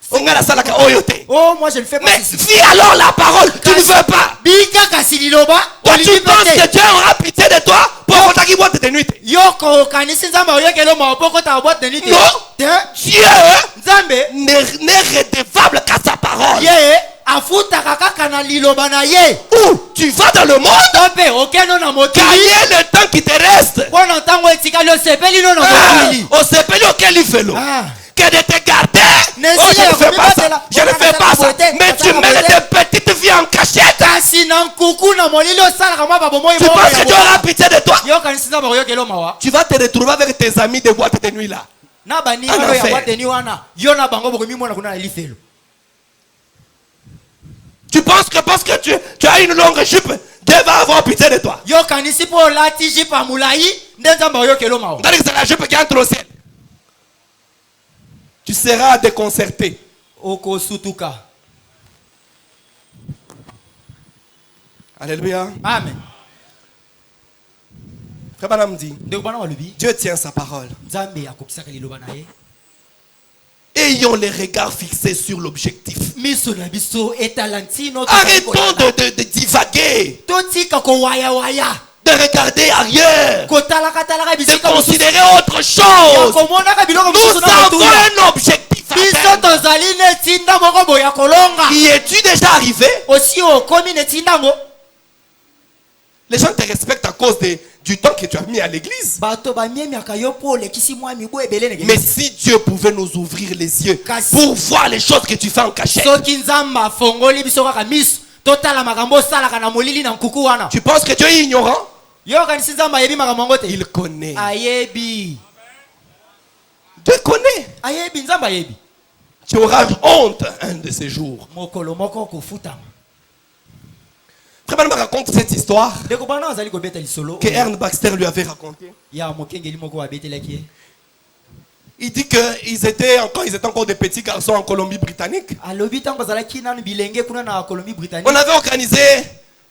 On gagne la salaka oyote. Oh, moi je ne fais pas Mais ceci. vis alors la parole. Tu ne veux pas. Bika kasililoba. Toi, tu penses que Dieu aura pitié de toi pour qu'on t'aille boîte de nuit. Yoko kanisi nzamba oyekelo mapoko ta boîte de nuit. Non. Te. Dieu Nzambe n'est redevable qu'à sa parole. ye afutaka kaka na liloba na ye. Où tu vas dans le monde, Tope okeno na mokili. gagner le temps qui te reste. Wana ntango etikali osepeli no na Ah, mokili. on s'appelle auquel il fait l'eau. Ah. Que de te garder. Ne Oh, je siya ne fais pas kumibatela. ça. Je ne fais pas ça. Mais tu mènes des petites vies en cachette. Kasi na nkuku na molili osalaka mwa babomoi Tu penses que Dieu aura pitié de toi? yo kanisi nzamba oyekelo mawa. Tu vas te retrouver avec tes amis de boîte de nuit là. Na bani En no ya affaire. boîte de nuit wana. Yo na bango bokomi mwana kuna na lifelo. Tu penses que parce que tu as une longue jupe, Dieu va avoir pitié de toi. Yo kanisi po lati jipa mulai nde nzamba oyekelo mawa. C'est-à-dire que c'est la jupe qui entre au ciel. Tu seras déconcerté. Oko sutuka. Alléluia. Amen. Frère Branham dit, ndeko bana walobi Dieu tient sa parole. nzambe akokisaka liloba na ye Ayons les regards fixés sur l'objectif. miso na biso etala ntino Arrêtons de divaguer, totika kowayawaya de regarder ailleurs, kotalakatalaka de bisika considérer autre ya chose. komonaka biloko Nous mosusu na avons motuya un objectif à biso atteindre. tozali netinda moko boye ya kolonga Y es-tu déjà arrivé? osi okomi netindango Les gens te respectent à cause du temps que tu as mis à l'église. bato bamiemiaka yo mpo olekisi mwa mibu ebele na Mais si Dieu pouvait nous ouvrir les yeux Kasi- pour voir les choses que tu fais en cachette, soki nzambe afongoli biso kaka miso totala makambo osalaka na molili na nkuku wana tu penses que Dieu est ignorant? yo kanisi nzambe ayebi makambo yango te Il connaît. ayebi Dieu connaît. ayebi nzambe ayebi Tu auras honte un de ces jours. mokolo moko kofutama Frère Branham raconte cette histoire ndeko bana azali kobeta lisolo que Ernst Baxter lui avait racontée. ya mokengeli moko abetelaki ye Il dit que quand ils étaient encore des petits garçons en Colombie-Britannique, alobi ntango bazalaki nanu bilenge kuna na colombie on britannique avait organisé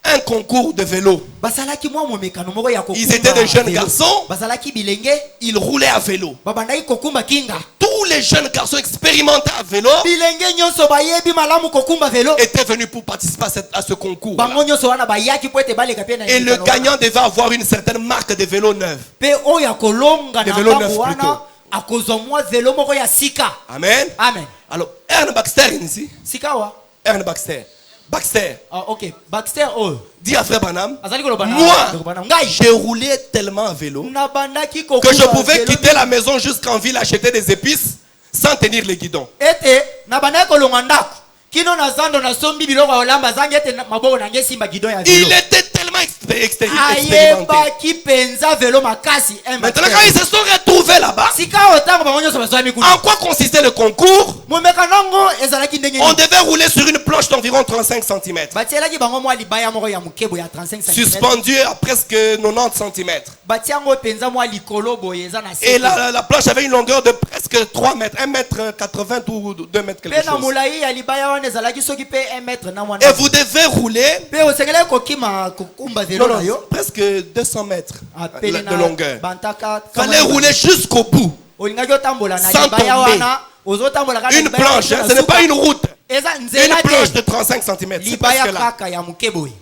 un concours de vélo. basalaki mwa momekano moko ya Ils étaient des jeunes garçons, bazalaki bilenge ils roulaient à vélo. babandaki kokumba kinga Tous les jeunes garçons expérimentés à vélo bilenge nyonso bayebi malamu kokumba velo étaient venus pour participer à ce concours. bango nyonso wana bayaki po ete baleka mpe na Et le emekano wana. gagnant devait avoir une certaine marque de vélo neuf. mpe oyo akolonga De na vélo neuf mbango wana plutôt. akozwa mwa velo moko ya sika Amen. amen Alors, Ernst Baxter ici, sika wa Ernst Baxter ok baxter oyo dit à Frère Branham, azali koloba na moi, ndeko bana ngai j'ai roulé tellement à vélo nabandaki que je kokumba pouvais velo quitter la maison jusqu'en ville acheter des épices sans tenir les guidons. ete nabandaki kolonga ndako kino na zando nasombi biloko ya olamba zangi ete maboko nange esimba gidon ya Il velo était tellement expérimenté. ayebaki mpenza velo makasi Maintenant, quand ils se sont retrouvés là-bas, sika oyo ntango bango nyonso bazwami kuna en quoi consistait le concours? momeka nango ezalaki ndenge On nini devait rouler sur une planche d'environ 35 cm, batielaki bango mwa libaya moko ya mokebo ya 35 cm suspendue à presque 90 cm. batia yango mpenza mwa likolo boye eza na Et se la planche avait une longueur de presque 3 mètres, 1 mètre 80 ou 2 mètres quelque mpe na chose. molai ya libaya wana ezalaki soki mpe 1 mètre na Et mwana vous devez rouler, mpe osengelaki kokima kokumba velo na yo presque 200 mètres apeli de longueur. bantaka Fallait rouler jusqu'au bout. olingaki otambola na Sans libaya tomber. wana ozotambola kaka na Une libaya planche, wana hein, ce n'est pas une route. eza Une nzela planche te de 35 cm. C'est libaya presque là. kaka ya moke boye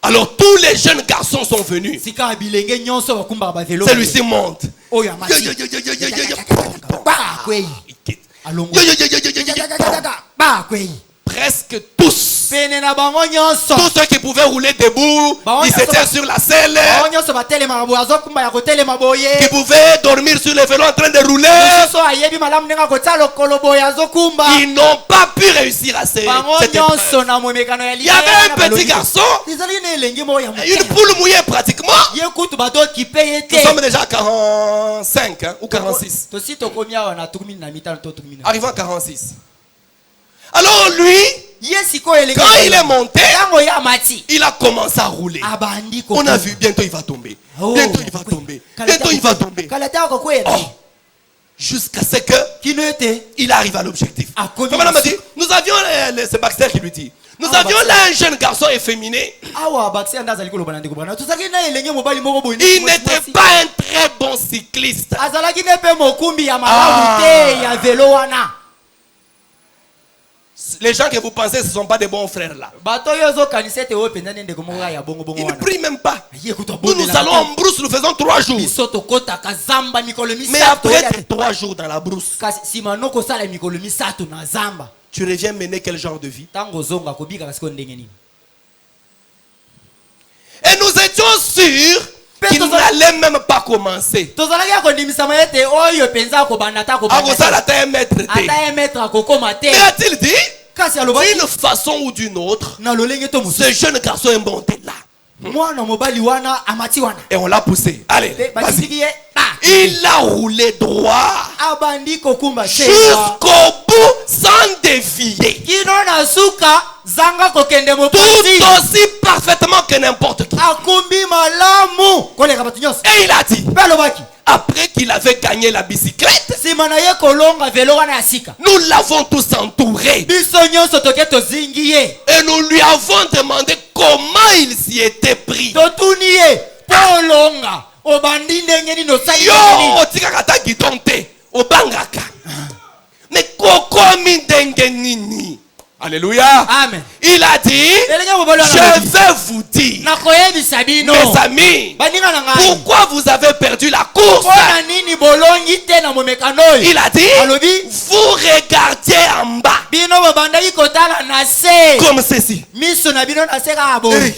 Alors tous les jeunes garçons sont venus. sika ya bilenge nyonso bakumbaka bavelo Celui-ci monte. oyo amati bakwei alongo bakwei Presque tous. pene na bango nyonso Tous ceux qui pouvaient rouler debout, Bah, ils étaient sur la selle. bango nyonso batelemaka boye azokumba ya kotelema boye Qui pouvaient dormir sur le vélo en train de rouler. mosusu ayebi malamu ndenge akotia lokolo boye azokumba Ils n'ont pas pu réussir à cette bango épreuve. nyonso na momekano ya Il y avait un petit garçon, ezali na elenge moko ya une moke poule mouillée pratiquement. ye kutu badokipe ye Nous sommes te déjà à 45 hein, ou 46. tosi tokomi awa na tuku mingi na mitano to tuku mingi na Arrivant à 46. Alors lui, ye sikoyo elenge quand il est monté, ntango ye amati il a commencé à rouler. abandi On a vu, bientôt il va tomber. Oh, Bientôt il va tomber. Bientôt il va tomber. kala te akokwela Oh, jusqu'à ce que kino ete il arrive à l'objectif. Ah, commis Madame m'a ici. dit, nous avions, c'est Baxter qui lui dit, nous Ah, avions Baxter. là un jeune garçon efféminé. awa bakisi anda azali koloba na ndeko bana tozalaki na elenge mobali moko boye Il n'était pas un très bon cycliste. azalaki ne mpe mokumbi ya malamu Ah. te ya velo wana Les gens que vous pensez, ce ne sont pas des bons frères là. bato oyo ozokanisa ete oyo mpenza nde ndeko moko ya bongo Ils ne wana prient même pas. ye kutu Nous allons en brousse, nous faisons 3 jours. biso tokotaka zamba mikolo Mais misato après tes 3 jours dans la brousse, kasi nsima nokosala mikolo misato na zamba tu reviens mener quel genre de vie? ntango ozonga kobikaka sikoyo ndenge nini Et nous étions sûrs qu'il n'allait même pas commencer. tozalaki ya kondimisama ete oyo mpenza akobanda ata Akosala ata un mètre te. ata ye maître akokoma te Mais a-t-il dit, kasi alobaki d'une façon ou d'une autre, na lolenge to mosusu ce jeune garçon est monté là. mwana mobali wana amati wana Et on l'a poussé. Allez, Pe- vas-y. batisiki ye Il a roulé droit abandi kokumba te jusqu'au bout sans dévier. kino na suka zanga kokende Tout mopanzi aussi parfaitement que n'importe qui. akumbi malamu koleka bato nyonso Et il a dit, mpe alobaki après qu'il avait gagné la bicyclette, nsima na ye kolonga velo wana ya sika nous l'avons tous entouré. biso nyonso toke tozingi ye Et nous lui avons demandé comment il s'y était pris. totuni ye mpo olonga obandi ndenge nini osali Yo, nini otika kata gidonte, obangaka. Mais kokomi ndenge nini? Alléluia. amen Il a dit, elenge mobali wana je alobi, vais vous dire, nakoyebisa bino mes amis, baninga na ngai pourquoi vous avez perdu la course? mpona nini bolongi te na momekano oyo Il a dit, alobi vous regardiez en bas, bino bobandaki kotala na se comme ceci. miso na bino na se kaka boye Hey.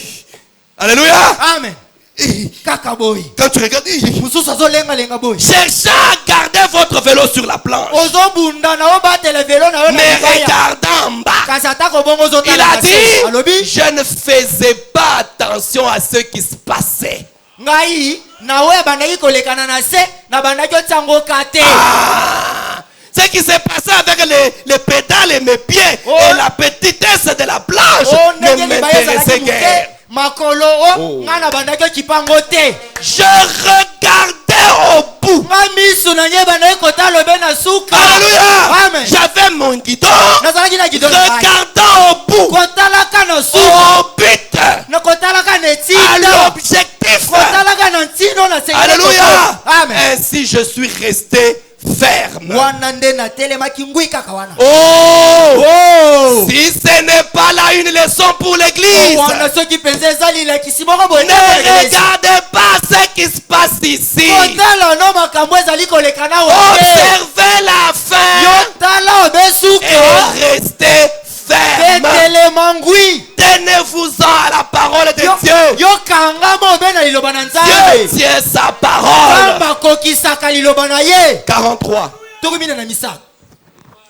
Alléluia. amen Hey. kaka boye Quand tu regardes, hey. mosusu azolengalenga boye Cherchez à garder votre vélo sur la planche, ozobunda na obatela velo na yo na mais libaya regardant en bas. kasi atako bongo Il ozotala a na se dit, alobi je ne faisais pas attention à ce qui se passait. ngai nawe abandaki kolekana na se nabandaki otiangoka te Ah, ce qui s'est passé avec les pédales et mes pieds Oh. et la petitesse de la planche o ne ndenge libaya ezalaki m'intéressait guère. moke makolo Oh. o ngai nabandaki okipango te Je regardais au bout. ngai miso na nye ebandaki kotala obe na suka Alléluia. amen J'avais mon guidon nazalaki na gido na ngai regardant au bout, kotalaka na suka au but, na kotalaka na à etinda l'objectif. kotalaka na ntino na sengeli Alléluia. koto. amen Ainsi je suis resté ferme. wana nde natelemaki ngwi kaka wana Oh, si ce n'est pas là une leçon pour l'église, wana soki mpenza eza lilakisi moko boye ne regardez pas ce qui se passe ici. kotala no makambo ezali koleka na ote Observez la fin yotala obe suka et restez ferme. petelema ngwi Tenez-vous-en à la parole de Dieu. yokangama obe na liloba na Dieu nzambe tient sa parole. nzambe akokisaka liloba na ye 43. tokomina na misaka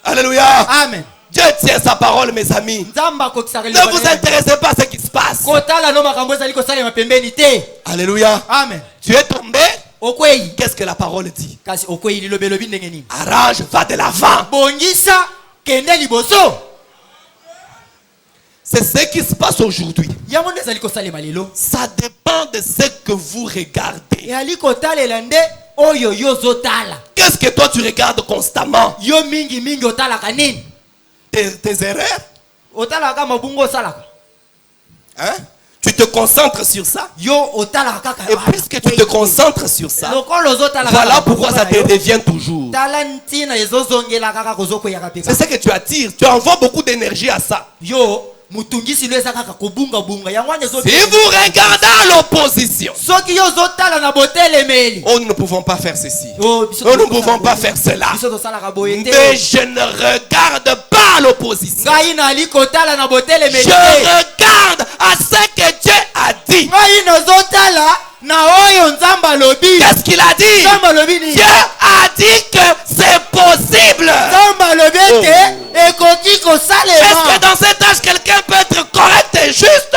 Alléluia. amen Dieu tient sa parole, mes amis. nzambe akokisaka Ne liloba vous na ye intéressez pas à ce qui se passe. kotala no makambo ezali kosalema pembeni te Alléluia. amen Tu es tombé. okwei Qu'est-ce que la parole dit? kasi okwei liloba elobi ndenge nini Arrange, va de l'avant. bongisa kende liboso C'est ce qui se passe aujourd'hui. yango nde ezali kosalema lelo Ça dépend de ce que vous regardez. ezali kotalela nde oyo yo ozotala Qu'est-ce que toi tu regardes constamment? yo mingi otalaka nini Tes erreurs? otalaka mabungo osalaka Hein? Tu te concentres sur ça. yo otalaka kaka Et puisque tu te concentres sur ça, lokola ozotala voilà pourquoi ça te revient toujours. tala ntina ezozongela kaka kozokweyaka C'est mpe ce que tu attires. Tu envoies beaucoup d'énergie à ça. yo mutungisi lo eza kaka kobungabunga yango wana Si vous regardez à l'opposition, soki yo ozotala na botelemeli oh, nous ne pouvons pas faire ceci. Oh, biso Nous ne tosalaka pouvons pas boye. faire cela. biso tosalaka boye te Mais je ne regarde pas à l'opposition. ngai nali kotala na botelemeli Je te regarde à ce que Dieu a dit. ngai nazotala na oyo nzambe alobi Qu'est-ce qu'il a dit? nzambe alobi nini Dieu a dit que c'est possible. nzambe alobi ete ekoki Est-ce que kosalema dans cet âge, quelqu'un peut être correct et juste?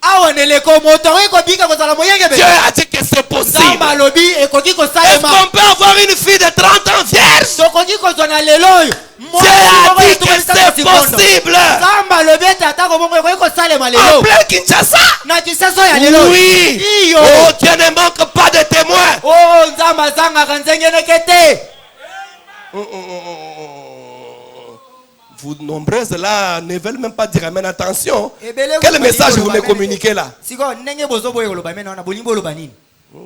awa neleko moto okoki kobika kozala moyenge Dieu a dit que c'est possible. nzambe alobi ekoki Est-ce kosalema qu'on peut avoir une fille de 30 ans vierge? tokoki kozwa na lelo oyo Dieu a dit que c'est possible. nzambe alobi ete atako bongo ekoki kosalema En lelo plein Kinshasa? na kisaso ya lelo Oui. iyo Oh, Dieu ne manque pas de témoins. o nzambe azangaka nzengeneke te Vous nombreuses là ne veulent même pas dire amen. Attention. Ebele Quel koloba message nini vous me koloba communiquez là? sikoyo ndenge bozoboye koloba mene wana bolingi boloba nini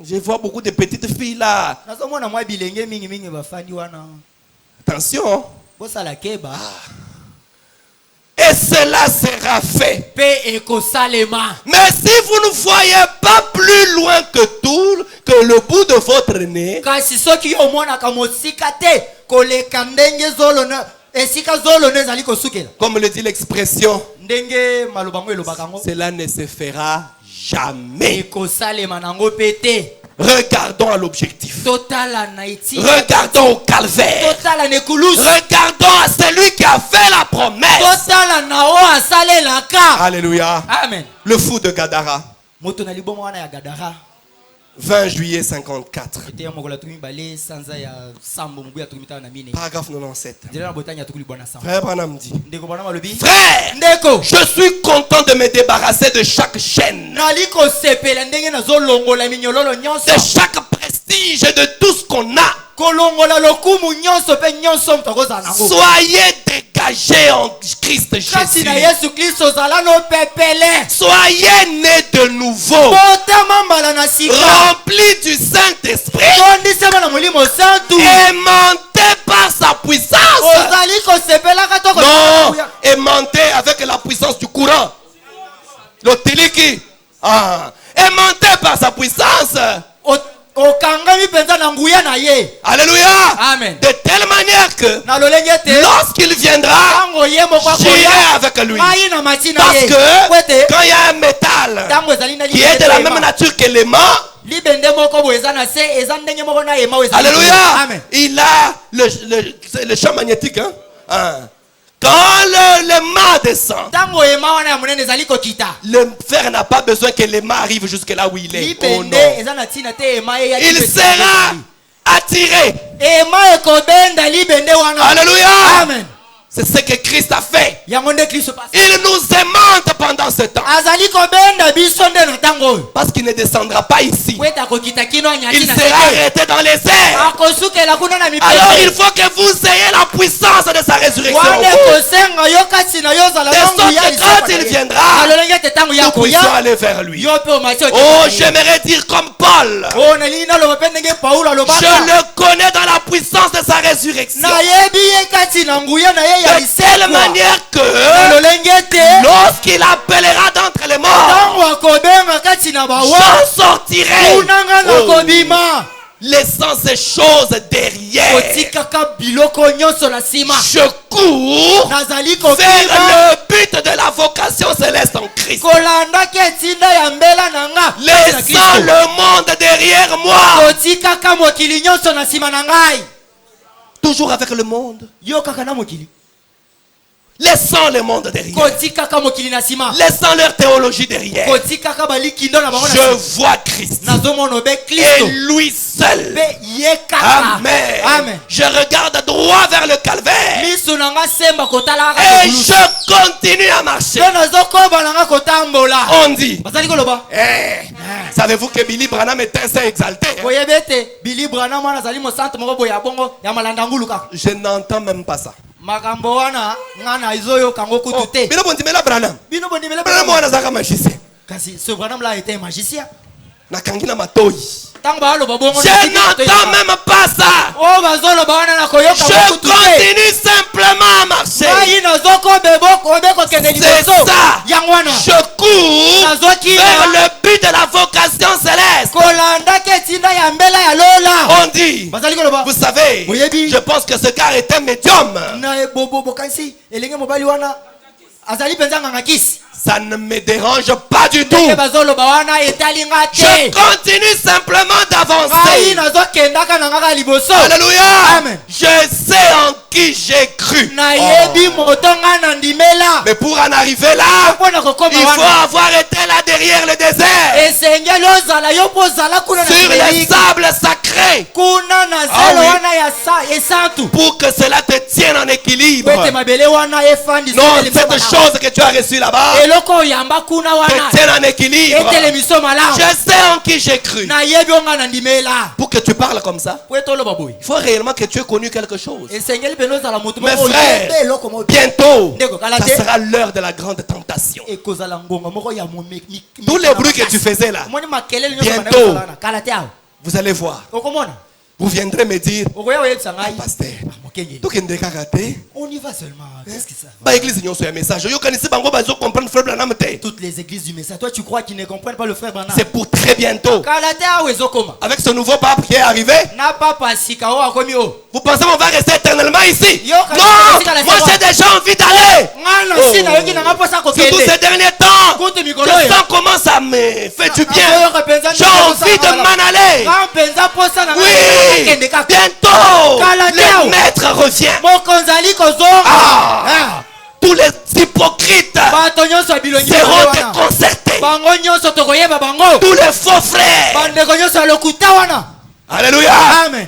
Je vois beaucoup de petites filles là. nazomona mwa bilenge mingimingi bafandi wana Attention. bosala keba Et cela sera fait. mpe ekosalema Mais si vous ne voyez pas plus loin que tout, que le bout de votre nez, kasi soki yo omonaka mosika te koleka ndenge zolono esika zolono ezali kosukela comme le dit l'expression, ndenge maloba ngo elobaka yango cela ne se fera jamais. ekosalema nango mpe te Regardons à l'objectif. totala na eti Regardons au calvaire. totala na ekulusu Regardons à celui qui a fait la promesse. totala na oyo asalelaka Alléluia. amen Le fou de Gadara. moto na liboma wana ya gadara 20 juillet 54. ete ya mokolo atoki mibale sanza ya sambo mobu ya toki mitano na mine Paragraphe 97. nzela na botani ya toki libwana sambo Frère Branham dit, ndeko bana malobi frère, ndeko je suis content de me débarrasser de chaque chaîne, nali kosepela ndenge nazolongola minyololo nyonso de chaque prestige, de tout ce qu'on a. kolongola lokumu nyonso pe nyonso mtokoza nango. Soyez dégagés en Christ Kasi na Jésus. Yesu Kristo zala no pepele. Soyez nés de nouveau, Botama mbala na sika. remplis du Saint-Esprit Tondisema na molimo santu. aimantés par sa puissance. Ozali kosepelaka to Non, aimantés avec la puissance du courant. Le tiliki. Aimantés par sa puissance. okangami penza na nguya na ye. Alléluia. Amen. De telle manière que Na lolenge te. lorsqu'il viendra, Tango ye moko j'irai avec lui. Mai na matina Parce ye. que Kwete. quand il y a un métal Tango ezali na qui est de la même nature que l'aimant, libende moko bo eza na se eza ndenge moko na ema ezali. alléluia, Amen. il a le champ magnétique. Quand l'aimant descend, Tango ema wana ya monene ezali kokita. le fer n'a pas besoin que l'aimant arrive jusque là où il est. Oh Libende non. eza na tina te ema ye ya. Il sera attiré. ema ekobenda libende wana. Alléluia. Amen. C'est ce que Christ a fait. Yango nde Kristo passe. Il nous aimante pendant ce temps. Azali kobenda biso nde na tango. Parce qu'il ne descendra pas ici. Kweta kokita kino anyati Il na sera arrêté dans les airs. akosukela kuna na mipete. Alors il faut que vous ayez la puissance de sa résurrection. Wane en vous. kosenga yo kasi na yo zala De longu sorte ya que lisapa quand na il ye. viendra, Alolenge te tango ya nous puissions koya. aller vers lui. Yo pe o masi o te Oh, na ye. j'aimerais dire comme Paul. Oh na lina lo pe ndenge Paulo Je alobaka. le connais dans la puissance de sa résurrection. Na yebi ye kati na nguya na ye ya De telle lisekwa. manière que Alolenge te lorsqu'il appellera d'entre les morts, tango akobenga kati na bawa. j'en sortirai. Kunanga na Oh, kobima. laissant ces choses derrière. Kotikaka biloko nyonso na sima. Je cours Nazali vers kobima. le but de la vocation céleste en Christ. Kolandaki etinda ya mbela na nga. Laissant le monde derrière moi. Kotikaka mokili nyonso na sima na ngai. Toujours avec le monde. Yo kaka na mokili. Laissant le monde derrière. Kotikaka mokili na sima. Laissant leur théologie derrière. Kotikaka balikindo na bango na Je sima. vois Christ. Nazomona be Et Kristo. lui seul. Be ye kaka. Amen. Amen. Je regarde droit vers le calvaire. Miso na nga semba kotala Et kaka. je continue à marcher. Yo nazokoba na nga kotambola. On dit. Bazali koloba. Savez-vous que Billy Branham est un saint exalté? Boyebete Billy Branham mwana zali mo centre moko boya bongo ya malanda ngulu kaka. Je n'entends même pas ça. Makambo wana ngana izoyo kango kutu te. Bino bondimela Branham. Bino bondimela Branham wana zaka magicien. kasi ce Branham là était un magicien. Nakangi na matoi. Tango baloba bongo. Je n'entends même pas ça. Oh bazolo ba wana na koyoka Je kutu te. continue simplement à marcher. Ai nazoko beboko beko kende C'est liboso. ça. Yangwana. Je cours Nazoki vers le but de la vocation céleste. kolanda ketinda ya mbela ya lola. On dit, Bazali koloba. vous savez, Oyebi. je pense que ce gars est un médium. Na bobo kansi elenge mobali wana azali penza nganga kisi. Ça ne me dérange pas du tout. Ndenge bazolo ba wana etalinga Je te. continue simplement Ai d'avancer. nazokendaka na ngaka liboso. Alléluia. Amen. Je sais en qui j'ai cru. Na yebi motonga na ndimela. Mais pour en arriver là, Pona kokoma il faut wana. avoir été là derrière le désert. Esengeli ozala yo pozala kuna na Sur les kibeli. sables sacrés. Kuna na Ah zelo oui. wana ya sa esantu. Pour que cela te tienne en équilibre. Kwete mabele wana efandi. Non, cette chose que tu as reçue là-bas eloko yamba kuna wana. te tienne en équilibre. Etele miso malamu. Je sais en qui j'ai cru. Na yebi onga na ndimela. Pour que tu parles comme ça, Kweto lo baboy. il faut réellement que tu aies connu quelque chose. Esengeli peno zala motu Mes moko frères, yebe eloko mo. bientôt, Ndeko, ça kalate. sera l'heure de la grande tentation. Ekozala ngonga moko ya momek. Tous les bruits que tu faisais là, Moni makelele nyonso Bientôt. bana kozala na kalate awo. vous allez voir. Okomona. Vous viendrez me dire, Okoya oyebisa ngai. pasteur, Mokengeli. tokende kaka te. On y va seulement. Qu'est-ce que ça va? Ba église nyonso ya message. Yo kanisi bango bazo comprendre frère Branham te. Toutes les églises du message. Toi, tu crois qu'ils ne comprennent pas le frère Branham? C'est pour très bientôt. Kalate awo ezokoma. Avec ce nouveau pape qui est arrivé, Na papa sika o akomi o. vous pensez qu'on va rester éternellement ici? Yo, quand Non, tu dis moi j'ai déjà envie d'aller. Ngana sina yoki na ngaposa Surtout kokende. ces derniers temps, Kutu mikolo je yo. sens comment ça me fait du bien. J'ai J'ai envie de m'en aller. Mpenza posa na Oui, kende kaka. bientôt, Kalateo. le maître revient. Mokonzali kozonga. Ah, tous les hypocrites Bato nyonso bilongi seront wana. déconcertés. Bango nyonso tokoyeba bango. Tous les faux frères. Bandeko nyonso lokuta wana. Alléluia. Amen.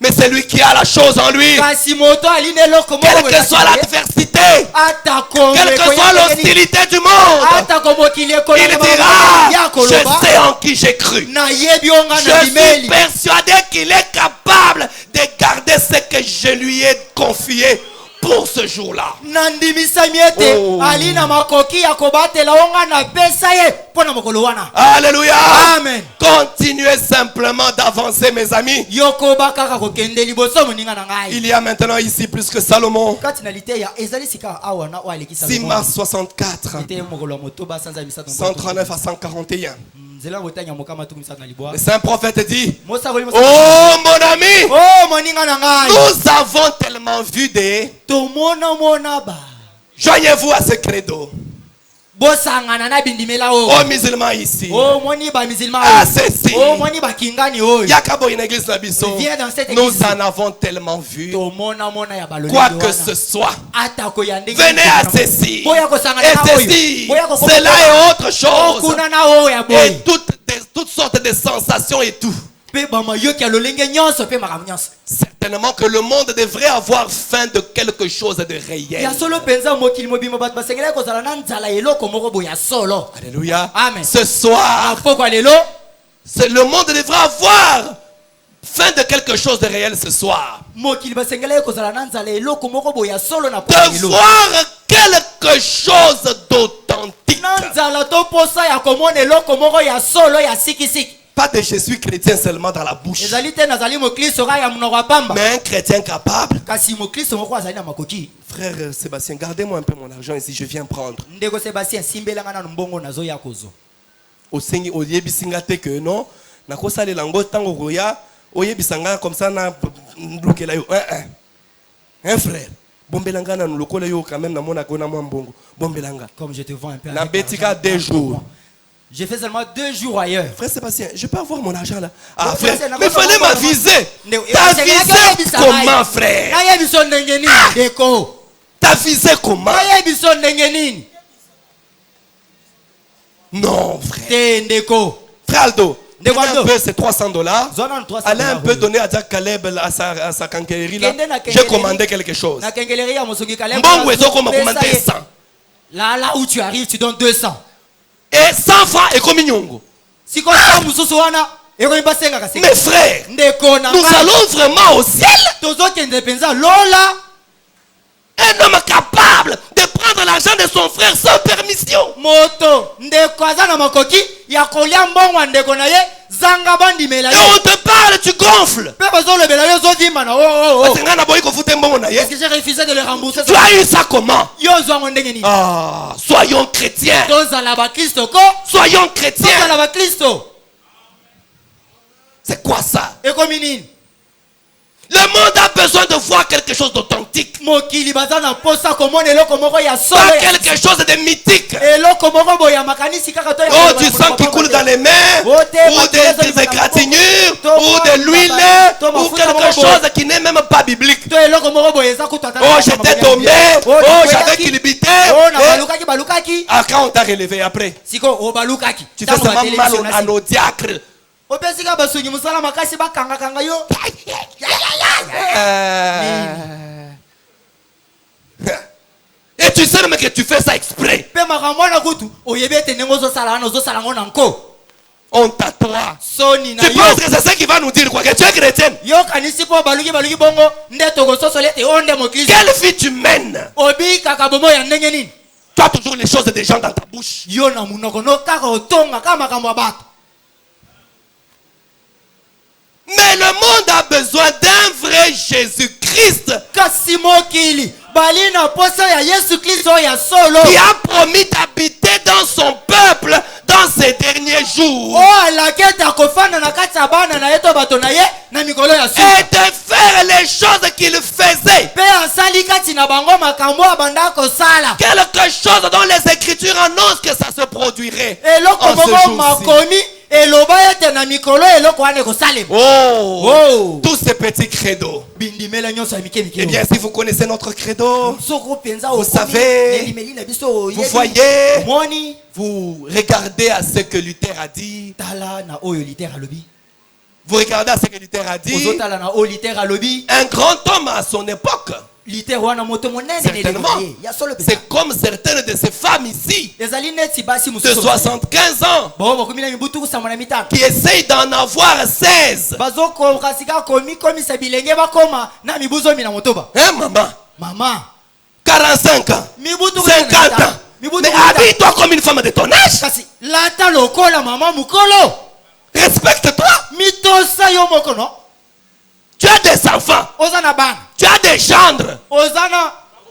Mais c'est lui qui a la chose en lui. kasi moto aline eloko moko Quelle boye que kasi soit na ye. l'adversité, Atako quelle que soit l'hostilité du monde, atako mokili il ekolo dira, ya je koloba sais en qui j'ai cru. na yebi onga Je na suis bimeli persuadé qu'il est capable de garder ce que je lui ai confié pour ce jour-là. nandimisami ete Oh. ali na makoki ya kobatela onga na pesa ye mpo na mokolo wana. Alléluia. Amen. Continuez simplement d'avancer, mes amis. yokoba kaka kokende liboso moninga na ngai. Il y a maintenant ici plus que Salomon. kati na liteya ezali sika awa na oyo alekisa 6 mars 64, ete mokolo ya motoba sanza ya misato 139 à 141. nzela motanya mokama tuku misato na libwa Le saint prophète dit, mosakoli oh mon ami, oh moninga na ngai nous avons tellement vu des... tomonamona ba Joignez-vous à ce credo. bosangana na bindimela Aux oyo musulmans ici. oh moni ba musulman Ah, ceci. oh moni bakingani oyo Yakabo une église na biso. Viens dans cette Nous église. en avons tellement vu. tomonamona ya balolenge Quoi que wana. ce soit. atako ya ndenge Venez à ceci. boya kosangana Et na oyo ceci. boya kokoma Cela est autre chose. okuna na oyo ya Et boye toutes sortes de sensations et tout. pe bamayoki ya lolenge nyonso pe makambo nyonso Certainement que le monde devrait avoir faim de quelque chose de réel. ya solo mpenza mokili mobimba bato basengelaki kozala na nzala ya eloko moko boye ya solo. Alléluia. Amen. Ce soir, pokwa lelo le monde devrait avoir faim de quelque chose de réel ce soir. mokili basengelaki kozala na nzala ya eloko moko boye ya solo na pokwa De lelo voir quelque chose d'authentique. na nzala to posa ya komona eloko moko ya solo ya sikisiki. Pas de Jésus chrétien seulement dans la bouche. ezali te nazali mokristo kaka ya monoko ya pamba Mais un chrétien capable. kasi mokristo moko azali na makoki. Frère Sébastien, gardez-moi un peu mon argent ici, je viens prendre. ndeko sebastien simbelanga nanu mbongo nazoya kozwa. Osengi oyebisinga te que non. Nakosalela yango tango roya oyebisanga comme ça na lukela yo. Un frère. Bombelanga na lokola yo quand même na mona ko na mwa mbongo. Bombelanga. Comme je te vends un peu. Na avec betika argent, 2 jours. j'ai fait seulement 2 jours ailleurs. Frère Sébastien, je peux avoir mon argent là. Ah Non, frère, frère, c'est mais fallait n'importe m'aviser. quoi. T'as C'est visé la comment frère? nayebi so ndenge nini ndeko T'as visé comment? nayebi so ndenge nini Non frère. te ndeko. Frère Aldo, Ndeko donnez un Aldo. peu ces $300. Zwa nanu 300 Allez un dollars peu oyo. donner à Jack Caleb à sa canquerie là. Kende na J'ai kengeleri. commandé quelque chose. na kengeleri ya mosongi Caleb, Mbongo ezokoma pesa commandé ye. 100. là où tu arrives tu donnes 200 Et 100 francs et comme nyongo. siko sa mosusu wana ekomi basengaka Mes frères, ndeko na nous ngai allons vraiment au ciel. tozokende mpenza lola. Un homme capable de prendre l'argent de son frère sans permission. moto ndeko aza na makoki ya kolia mbongo ya ndeko na ye zanga bandimela Et ye on te parle, tu gonfles. mpe bazolobela yo ozodima na oh. Parce que nga na boyi ko fute mbongo na ye. Est-ce que j'ai refusé de le rembourser? Tu as eu ça comment? yo ozwango ndenge nini? Ah, soyons chrétiens. tozala bakristo ko Soyons chrétiens. tozala bakristo C'est quoi ça? ekomi nini? Le monde a besoin de voir quelque chose d'authentique. mokili baza na posa komona eloko moko ya solo Pas ya quelque chose de mythique. eloko moko boye ya makanisi kaka to ya Oh, koloba du na sang monoko qui ya coule pamba dans te. les mains, Oh, t'es ou maquillé des sur les égratignures, Thomas, ou de l'huile, Thomas, ou Thomas, quelque Thomas, chose qui n'est même pas biblique. to eloko moko boye eza kutu ata Oh, na j'étais makambo ya tombé, Biblia. oh, j'avais nakweyaki. kilibité. Oh, na Et balukaki ah, quand on t'a relevé après, siko obalukaki tu fais Ntango seulement mal batelemisi à onasi. nos diacres. opesika basungi mosala makasi bakangakanga yo. Et tu sais même que tu fais ça exprès. mpe makambo wana kutu oyebi ete ndenge ozosala wana ozosala ngo na nko Honte à toi. soni na Tu yo penses que c'est ça qui va nous dire quoi? Que tu es chrétienne? yokanisi mpo baluki bongo nde tokososola ete o nde mokristo Quelle vie tu mènes? obikaka bomo ya ndenge nini? Tu as toujours les choses des gens dans ta bouche. yo na munoko no kaka otonga kaka makambo ya bato. Mais le monde a besoin d'un vrai Jésus-Christ kasi mokili bali na posa ya yesu kristo oyo ya solo qui a promis d'habiter dans son peuple dans ces derniers jours oyo alaki ete akofanda na kati ya bana na ye to bato na ye na mikolo ya et suka de faire les choses qu'il faisait. mpe asali kati na bango makambo oyo abanda kosala Quelque chose dont les Écritures annoncent que ça se produirait eloko en ce moko jour-ci. makomi eloba ete na mikolo eloko wana ekosalema. Oh, tous ces petits credos. bindimela nyonso ya mike Eh mike bien, si vous connaissez notre credo, soko mpenza vous savez, elimeli na biso vous voyez, omoni vous regardez à ce que Luther a dit. tala na oyo liter alobi Vous regardez à ce que Luther a dit. ozotala na o Luther alobi Un grand homme à son époque. Luther wana moto monene Certainement. ya solo pesa C'est comme certaines de ces femmes ici, ezali neti basi de mususu 75 ans, bo bakumi na mibutu kusama na mitano qui essayent d'en avoir 16. bazokoka sika komisa bilenge bakoma na mibuzo mina motoba Hein, maman? mama 45 ans, mibutu 50 ans. Mais habille-toi comme une femme de ton âge. kasi lata lokola mama mukolo Respecte-toi. mitosa yo moko no Tu as des enfants. oza na bana Tu as des gendres. oza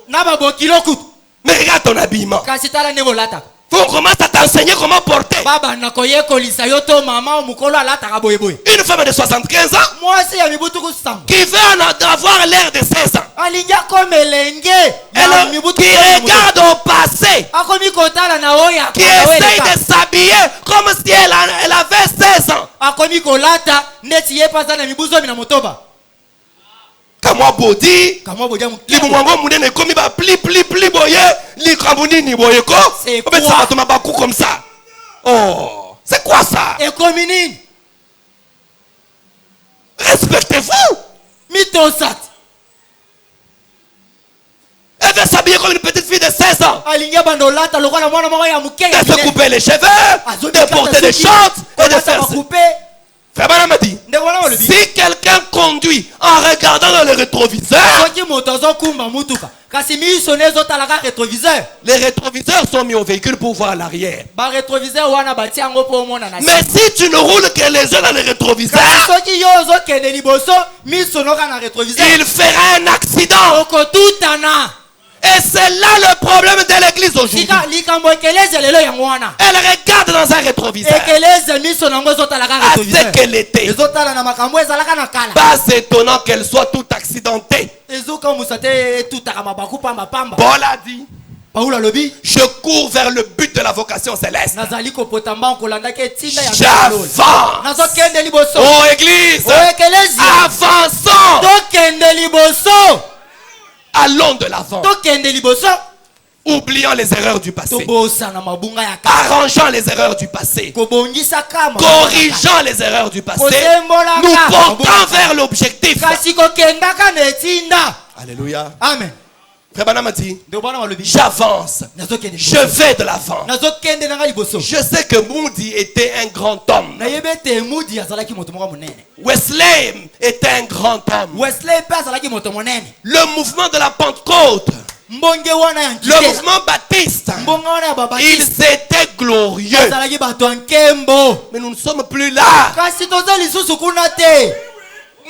na babokilo kutu Mais regarde ton habillement. kasi tala ndenge olataka On commence à t'enseigner comment porter. babanda koyekolisa yo to mama mukolo alataka boyeboye Une femme de 75 ans mwasi ya mibutu kusama qui veut en avoir l'air de 16 ans. alingi akoma elenge ya Elle mibutu qui regarde au passé, akomi kotala na oyo qui essaye de s'habiller comme si elle avait 16 ans. akomi kolata neti ye paza na mibu zomi na motoba Kamwa body, kamwa bodia libumwango munene komi ba pli boye, likamuni ni boye ko. C'est On met quoi? ça à ton bakou comme ça. Oh, c'est quoi ça? ekomi nini Respectez-vous. mitosat Elle veut s'habiller comme une petite fille de 16 ans. alingi abanda olata lokola mwana moko ya moke De se couper les cheveux, de porter des shorts et de faire ça. coupe Frère Branham m'a dit, ndeko wana olobi si quelqu'un conduit en regardant dans le rétroviseur, soki moto azokumba mutuka kasi miso ne ezotalaka rétroviseur les rétroviseurs sont mis au véhicule pour voir l'arrière. barétroviseur wana batie yango mpo omona na Mais si tu ne roules que les yeux dans le rétroviseur, kasi soki yo ozokende liboso miso noka na rétroviseur il fera un accident. okotutana Et c'est là le problème de l'église aujourd'hui. sika likambo ekeleze lelo yango wana Elle regarde dans un rétroviseur. ekeleze miso nango ezotalaka À ce rétroviseur qu'elle était. ezotala na makambo ezalaka na kala Pas étonnant qu'elle soit toute accidentée. ezokamusa te etutaka mabaku pambapamba Paul a dit, paulo alobi je cours vers le but de la vocation céleste. nazali kopota mbango kolandaki etinda ya nzaloli. J'avance. nazokende liboso Oh église, o ekelezi avançons. tokende liboso Allons de l'avant. tokende liboso Oubliant les erreurs du passé. tobosana mabunga ya kala Arrangeant les erreurs du passé. kobongisa kama Corrigeant les erreurs du passé. kosembolaka Nous portons mabunga. vers l'objectif. kasi kokendaka na etinda Alléluia. amen Frère Branham a dit, nde bwana balobi j'avance. nazokende Je liboso vais de l'avant. nazokende nanga liboso Je sais que Moody était un grand homme. nayebi ete mudi azalaki moto moko monene Wesley était un grand homme. wesley mpe azalaki moto monene Le mouvement de la Pentecôte, mbonge wana ya le nkitela mouvement baptiste, mbonge wana ya babatiste ils étaient glorieux. azalaki bato ya nkembo Mais nous ne sommes plus là. kasi toza lisusu kuna te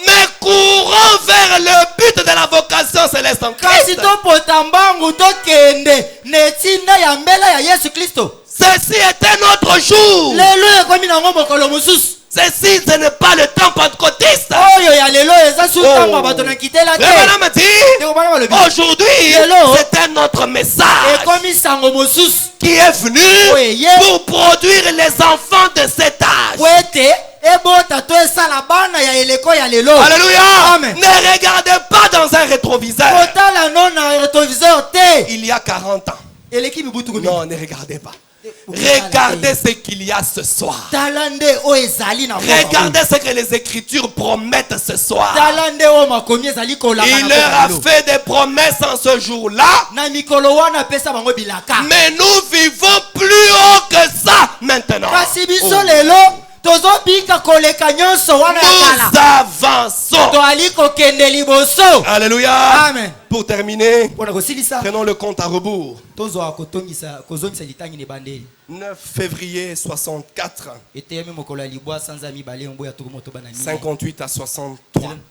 Mais courons vers le but de la vocation céleste en kasi Christ. topota mbangu tokende na etinda ya mbela ya yesu kristo Ceci était notre jour. lelo ekomi nango mokolo mosusu Ceci, ce n'est pas le temps pentecôtiste. oyo ya lelo eza su ntango ya bato na nkitela te Le bonhomme dit, ndeko bana balobi aujourd'hui, Hello. c'était notre message ekomi sango mosusu qui est venu Oui, yeah. pour produire les enfants de cet âge. po ete ebota to esala bana ya eleko ya lelo Alléluia. Amen. Ne regardez pas dans un rétroviseur. kotala no na rétroviseur te Il y a 40 ans. eleki mibutu komi Non, ne regardez pas. Regardez ce qu'il y a ce soir. tala nde oyo ezali na mboka Regardez ce que les Écritures promettent ce soir. tala nde oyo makomi ezali kolaka Il na leur mboka a lelo. fait des promesses en ce jour-là. na mikolo wana apesa bango bilaka Mais nous vivons plus haut que ça maintenant. kasi biso Oh. lelo tozobika koleka nyonso wana ya Nous kala avançons. toali kokende liboso Alléluia. amen Pour terminer, mpona kosilisa prenons le compte à rebours. tozwa kozongisa litangi na ebandeli 9 février 64, eteyemi mokolo ya libwa sanza mibale mbo ya tuku moto bana 58 à 63.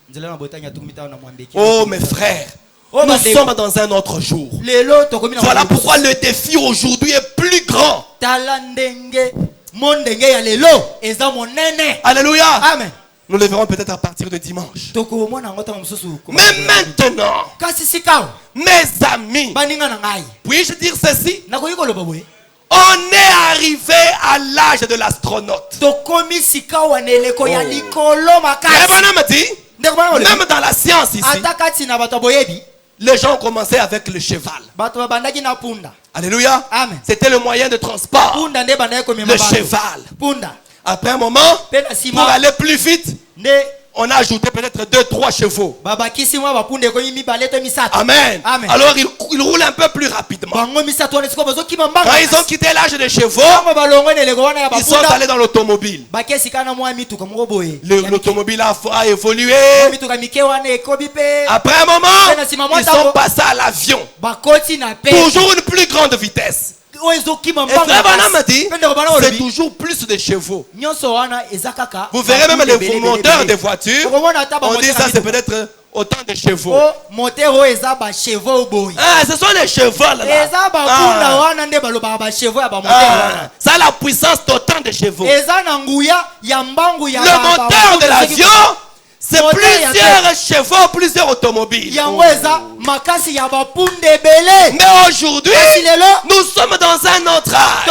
nzela na botani ya tuku mitano na mwambeki Oh mes frères, Oh, nous bandeko. sommes dans un autre jour. lelo tokomi na Voilà mokolo pourquoi le défi aujourd'hui est plus grand. tala ndenge mo ndenge ya lelo eza monene Alléluia. amen Nous le verrons peut-être à partir de dimanche. tokomona yango ntango mosusu Mais maintenant, kasi sikawa mes amis, baninga na ngai puis-je dire ceci? nakoki koloba boye On est arrivé à l'âge de l'astronaute. tokomi sikawa na eleko ya Oh. likolo Et makasi bonhomme dit, ndeko bana balobi même dans la science ici, ata kati na bato ya boyebi les gens ont commencé avec le cheval. bato babandaki na punda Alléluia. Amen. C'était le moyen de transport. punda nde bandaki komema Le bato cheval. punda Après un moment, mpe na pour nsima aller plus vite, On a ajouté peut-être 2-3 chevaux. Amen. Amen. Alors ils roulent un peu plus rapidement. Quand ils ont quitté l'âge des chevaux, ils sont allés dans l'automobile. L'automobile a évolué. Après un moment, ils sont passés à l'avion. Toujours une plus grande vitesse. Et Frère Branham a dit, c'est toujours plus de chevaux. Vous verrez même les moteurs des voitures. On dit ça, c'est peut-être autant de chevaux. Ce sont les chevaux là. Ça a la puissance d'autant de chevaux. Le moteur de l'avion, c'est plusieurs chevaux, plusieurs automobiles. Mais aujourd'hui, nous sommes dans un autre âge.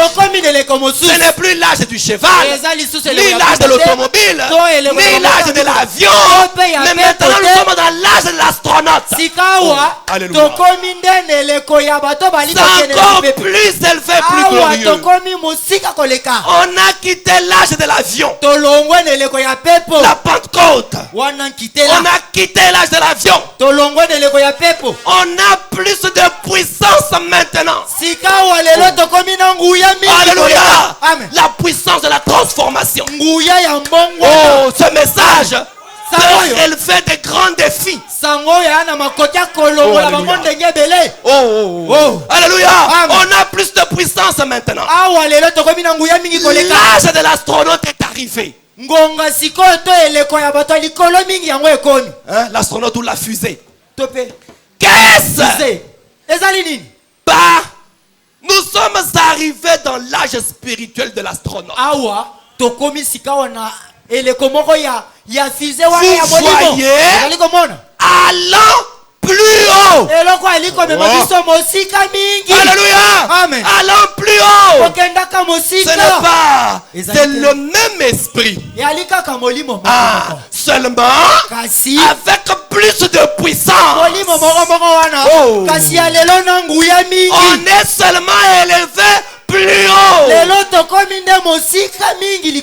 Ce n'est plus l'âge du cheval, ni l'âge de l'automobile, ni l'âge de l'avion. Mais maintenant, nous sommes dans l'âge de l'astronaute. Alléluia. C'est encore plus élevé, plus glorieux. On a quitté l'âge de l'avion. La Pentecôte. On a quitté l'âge de l'avion. On a plus de puissance maintenant. Alléluia. La puissance de la transformation. Oh, ce message peut élever de grands défis. Alléluia. On a plus de puissance maintenant. L'âge de l'astronaute est arrivé. L'astronaute ou la fusée. Qu'est-ce? Nous sommes arrivés dans l'âge spirituel de l'astronaute. Vous voyez, allant plus haut. Alléluia. Amen. Allant plus haut. Ce n'est pas, c'est le même esprit. Seulement avec plus de puissance. On est seulement élevé plus haut.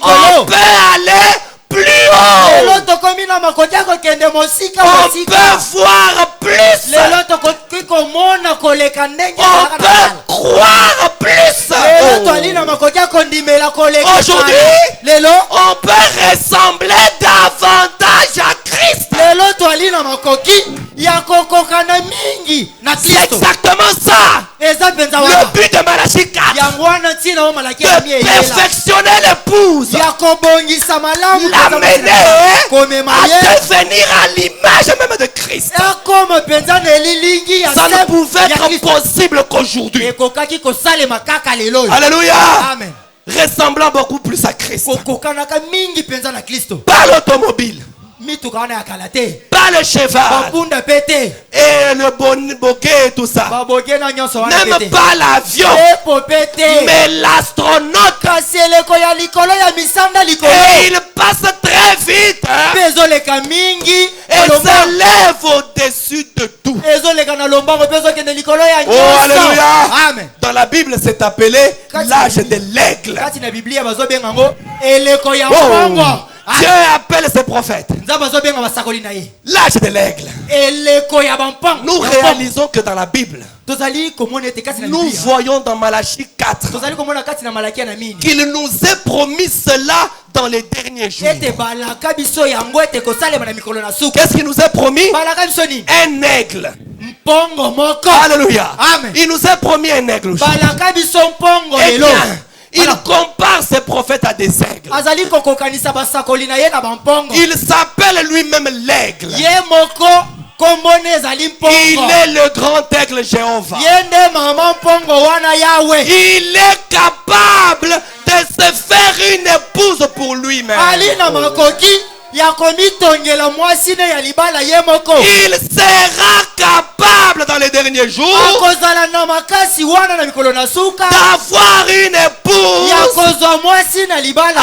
On peut aller plus haut. On peut voir plus. On peut croire plus. Aujourd'hui, on peut ressembler davantage à Christ. C'est exactement ça. Le but de Malachie 4. De perfectionner l'épouse. L'amener à devenir à l'image même de Christ. Ça ne pouvait être possible qu'aujourd'hui. Alléluia. Amen. Ressemblant beaucoup plus à Christ. Pas l'automobile, pas le cheval et le bouquet et tout ça, même pas l'avion, mais l'astronaute. Et il passe très vite, et s'élève au-dessus de tout. Oh, alléluia. Amen. Dans la Bible, c'est appelé l'âge de l'aigle. Dieu appelle ses prophètes l'âge de l'aigle. Nous réalisons que dans la Bible, nous voyons dans Malachie 4 qu'il nous est promis cela dans les derniers jours. Qu'est-ce qu'il nous est promis? Un aigle. Alléluia. Amen. Il nous est promis un aigle. Eh bien, il compare ses prophètes à des aigles. Il s'appelle lui-même l'aigle. Il est le grand aigle Jéhovah. Il est capable de se faire une épouse pour lui-même. Il sera capable dans les derniers jours d'avoir une épouse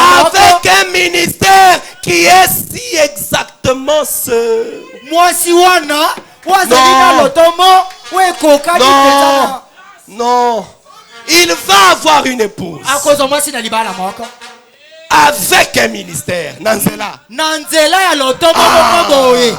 avec un ministère qui est si exactement ce. Non, il va avoir une épouse. avec un ministère. Nanzela. na nzela ya lotomo moko boye.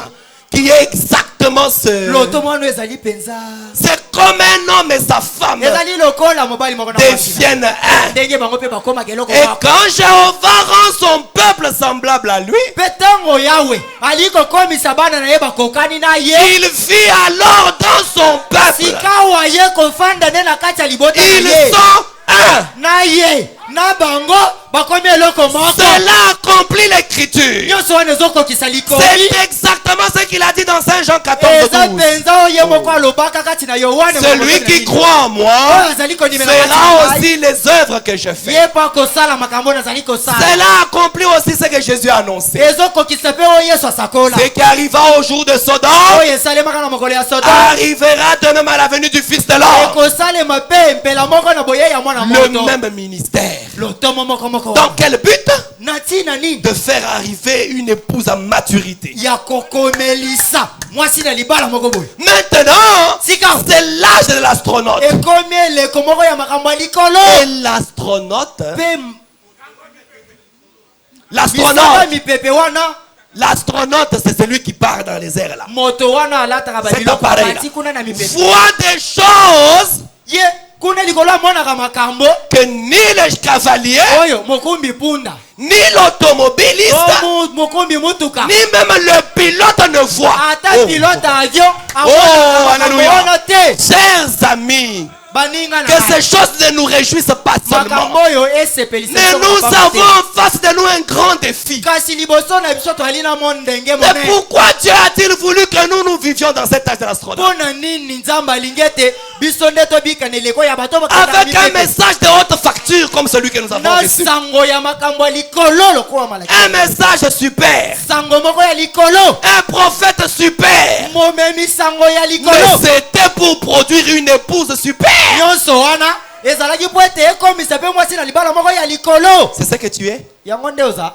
Qui est exactement ce. Lotomo wana ezali penza. C'est comme un homme et sa femme Ezali lokola mobali moko na mwasi. deviennent un. Ndenge bango pe bakoma keloko Et moko. quand Jéhovah rend son peuple semblable à lui, Pe tango Yawe ali kokomisa bana na ye bakokani na ye. il vit alors dans son peuple. Sika wa ye kofanda ne na kati ya libota na Ils ye. sont un. Na ye na bango bakomi eloko moko. Cela accomplit l'écriture. Nyonso wana ezokokisa likomi. C'est exactement ce qu'il a dit dans Saint Jean 14, Eza 12. penza oye moko alobaka kati na Yohane. Celui qui croit en moi fera aussi les œuvres que je fais. ye pa kosala makambo nazali kosala. Cela accomplit aussi ce que Jésus a annoncé. Ezokokisa pe oyo Yesu asakola. Ce qui arriva au jour de Sodome Oyo esalemaka na mokolo ya Sodome. arrivera de même à la venue du Fils de l'homme. Ekosalema pe mpela moko na boye ya mwana Le moto. même ministère. Lotomo moko moko. Dans quel but? Na ntina nini? De faire arriver une épouse à maturité. Ya kokomelisa mwasi na libala moko boye. Maintenant, Sika. c'est l'âge de l'astronaute. Ekomi eleko moko ya makambo ya likolo. Et l'astronaute, Pe l'astronaute, mipepe wana. l'astronaute, c'est celui qui part dans les airs là. Moto wana alataka ba Cet biloko appareil bati kuna na là mipepe. voit des choses Ye kuna likolo amonaka makambo. que ni le cavalier, Oyo mokumbi punda. ni l'automobiliste, Mokumbi mutuka. ni même le pilote ne voit. Ata pilote avion. Alléluia. Amona te. Chers amis, Baninga na. que ces choses ne nous réjouissent pas seulement. Makambo oyo esepelisa. Mais nous avons en face de nous un grand défi. Kasi liboso na biso twali na mondenge Mais monene. pourquoi Dieu a-t-il voulu que nous vivions dans cet âge de l'astronaute? Pona nini nzamba lingete biso nde tobika na eleko ya bato bakata Avec un message de haute facture comme celui que nous avons na reçu. sango ya makambo ya likolo lokola malaki. Un message super. Sango moko ya likolo. Un prophète super. Momemi sango ya Mais likolo. c'était pour produire une épouse super. Nyonso wana ezalaki po ete ekomisa pe mwasi na libala moko ya likolo. C'est ce que tu es. Yango nde oza.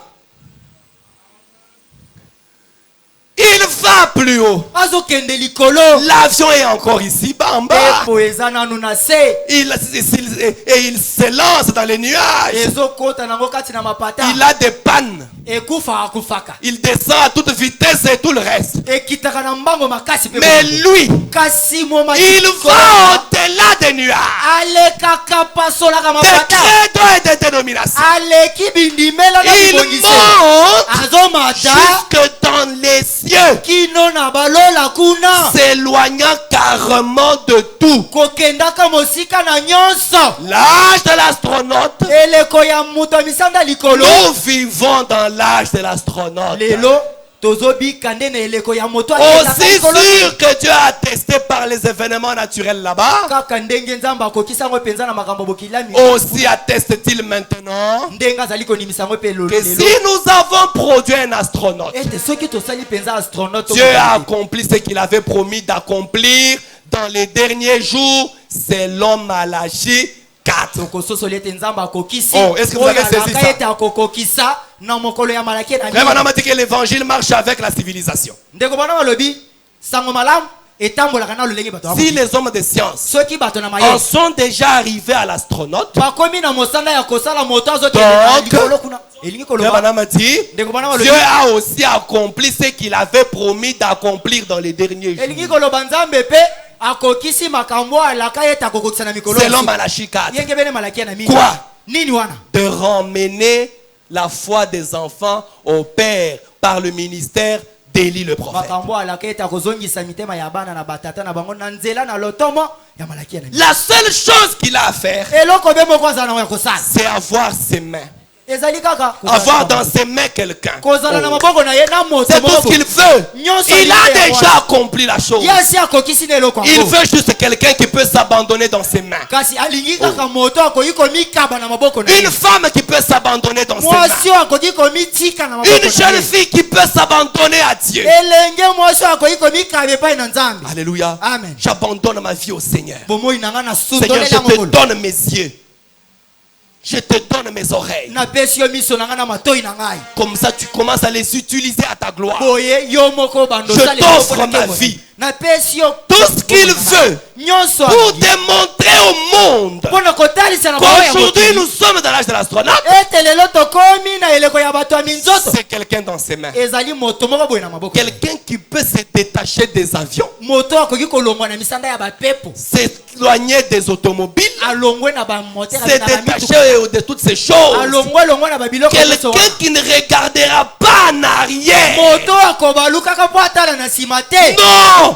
Il va plus haut. Azokende likolo. L'avion est encore ici, bamba. Epo eza nanu na se. Il se lance dans les nuages. Ezokota nango kati na mapata. Il a des pannes. Ekufa akufaka. Il descend à toute vitesse et tout le reste. Ekitaka na mbango makasi pe. Mais lui, Kasi moma il va au-delà des nuages. alekaka pasolaka Des mapata. credos et des dénominations. Aleki bindimela na Il bibongisi. monte Azomata jusque dans les cieux, kino na balola kuna. s'éloignant carrément de tout. Kokendaka mosika na nyonso. L'âge de l'astronaute. Eleko ya muto ya misanda likolo. Nous vivons dans l'âge de l'astronaute. Lelo tozobika nde na eleko ya moto Aussi sûr que Dieu a testé par les événements naturels là-bas, kaka ndenge nzambe akokisa yango mpenza na makambo bokilami. aussi atteste-t-il maintenant Ndenge azali konimisa yango mpe que si nous avons produit un astronaute, ete soki tosali mpenza astronaute Dieu a accompli ce qu'il avait promis d'accomplir dans les derniers jours selon Malachie 4. tokososoli ete nzambe akokisi. Oh, est-ce que vous avez Oyo saisi alaka ça? ete akokokisa na mokolo ya malaki na Même on a dit que l'évangile marche avec la civilisation. ndeko bana balobi sango malamu etambolaka na lolenge bato Si les hommes de science soki bato na en mayele sont déjà arrivés à l'astronaute, bakomi na mosanda ya kosala moto azokende Donc, na likolo kuna elingi koloba Même on a dit, ndeko bana balobi Dieu a aussi accompli ce qu'il avait promis d'accomplir dans les derniers elingi jours. koloba nzambe pe akokisi makambo alaka ete akokokisa na mikolo Selon Malachie 4. yenge bene malaki na mini Quoi? nini wana De ramener la foi des enfants au Père par le ministère d'Élie le prophète. makambo alaka ete akozongisa mitema ya bana na batata na bango na nzela na lotomo ya malaki na mini La seule chose qu'il a à faire, eloko be moko azala nango ya kosala c'est avoir ses mains. ezali kaka Avoir dans ses mains quelqu'un. kozala na maboko na ye na moto C'est tout ce moko qu'il veut. Nyonso Il a alingi déjà yango. accompli la chose. ye asi akokisi na eloko Il yango veut juste quelqu'un qui peut s'abandonner dans ses mains. kasi alingi kaka moto akoki komikaba na maboko na ye Une femme qui peut s'abandonner dans ses mains. mwasi oyo akoki komitika na maboko Une na jeune ye fille qui peut s'abandonner à Dieu. elenge mwasi oyo akoki komikaba epai na nzambe Alléluia. Amen. J'abandonne ma vie au Seigneur. bomoi na ngai Seigneur, je nasundolela te mokolo donne mes yeux. Je te donne mes oreilles. napesi yo miso na ngai na matoi na ngai Comme ça, tu commences à les utiliser à ta gloire. boye yo moko bando Je osala t'offre eloko na ma nkembo. vie. tout ce qu'il veut pour démontrer au monde qu'aujourd'hui nous sommes dans l'âge de l'astronaute. C'est quelqu'un dans ses mains. Quelqu'un qui peut se détacher des avions, s'éloigner des automobiles, se détacher de toutes ces choses. Quelqu'un qui ne regardera pas en arrière. Non!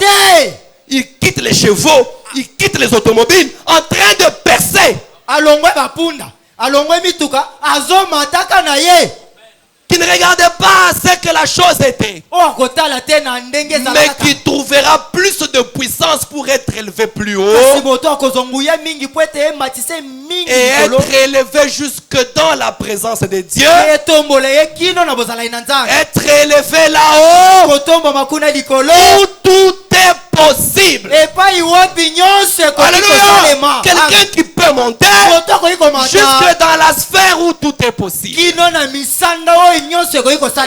Il quitte les chevaux, il quitte les automobiles en train de percer. Qui ne regardait pas ce que la chose était, mais qui trouvera plus de puissance pour être élevé plus haut et être élevé jusque dans la présence de Dieu, être élevé là-haut où tout est possible. Alléluia. Quelqu'un qui peut monter jusque dans la sphère où tout est possible.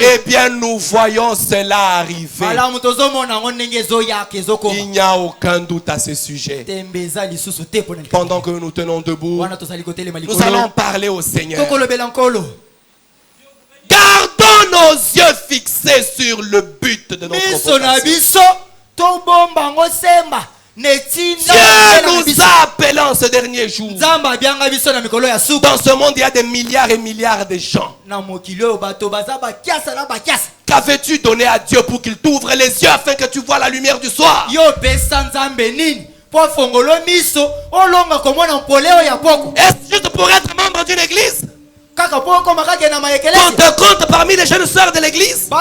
Eh bien, nous voyons cela arriver. Il n'y a aucun doute à ce sujet. Pendant que nous tenons debout, nous allons parler au Seigneur. Gardons nos yeux fixés sur le but de notre vocation. Dieu nous a appelés en ce dernier jour. Dans ce monde, il y a des milliards et milliards de gens. Qu'avais-tu donné à Dieu pour qu'il t'ouvre les yeux afin que tu vois la lumière du soir? Est-ce juste pour être membre d'une église? On te compte parmi les jeunes sœurs de l'église? Ou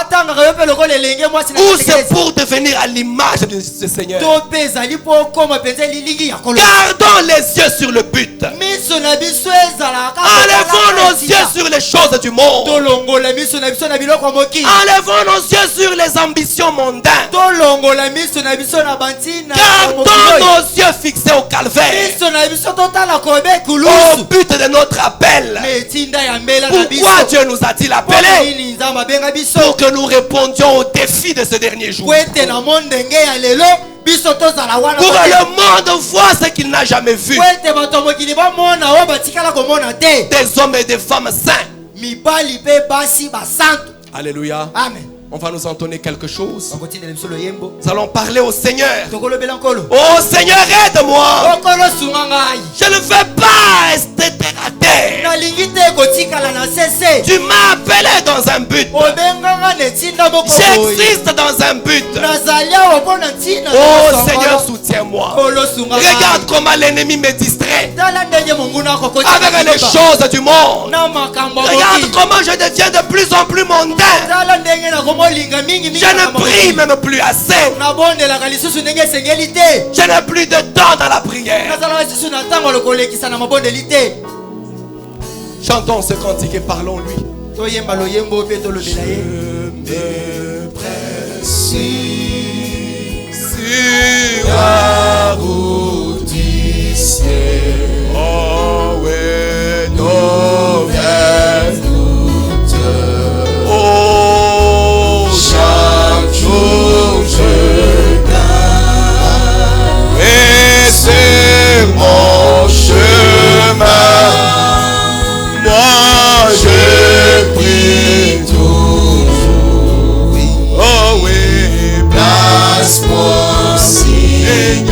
c'est pour devenir à l'image de ce Seigneur? Gardons les yeux sur le but. Enlevons nos yeux sur les choses du monde. Enlevons nos yeux sur les ambitions mondaines. Gardons nos yeux fixés au calvaire, au but de notre appel. Pourquoi Dieu nous a-t-il appelés? Pour que nous répondions aux défis de ce dernier jour. Pour que le monde voit ce qu'il n'a jamais vu. Des hommes et des femmes saints. Alléluia. Amen. On va nous entonner quelque chose. Nous allons parler au Seigneur. Oh Seigneur, aide-moi. Je ne veux pas être raté. Tu m'as appelé dans un but. J'existe dans un but. Oh Seigneur, soutiens-moi. Regarde comment l'ennemi me distrait avec les choses du monde. Regarde comment je deviens de plus en plus mondain. Je ne prie même plus assez. Je n'ai plus de temps dans la prière. Chantons ce cantique et parlons-lui. Je me presse sur la route du ciel. Oh oui, nouvelle route. Oh, chaque jour je gagne. Et c'est mon chemin. Moi je prie toujours. Oh oui, place pour Seigneur.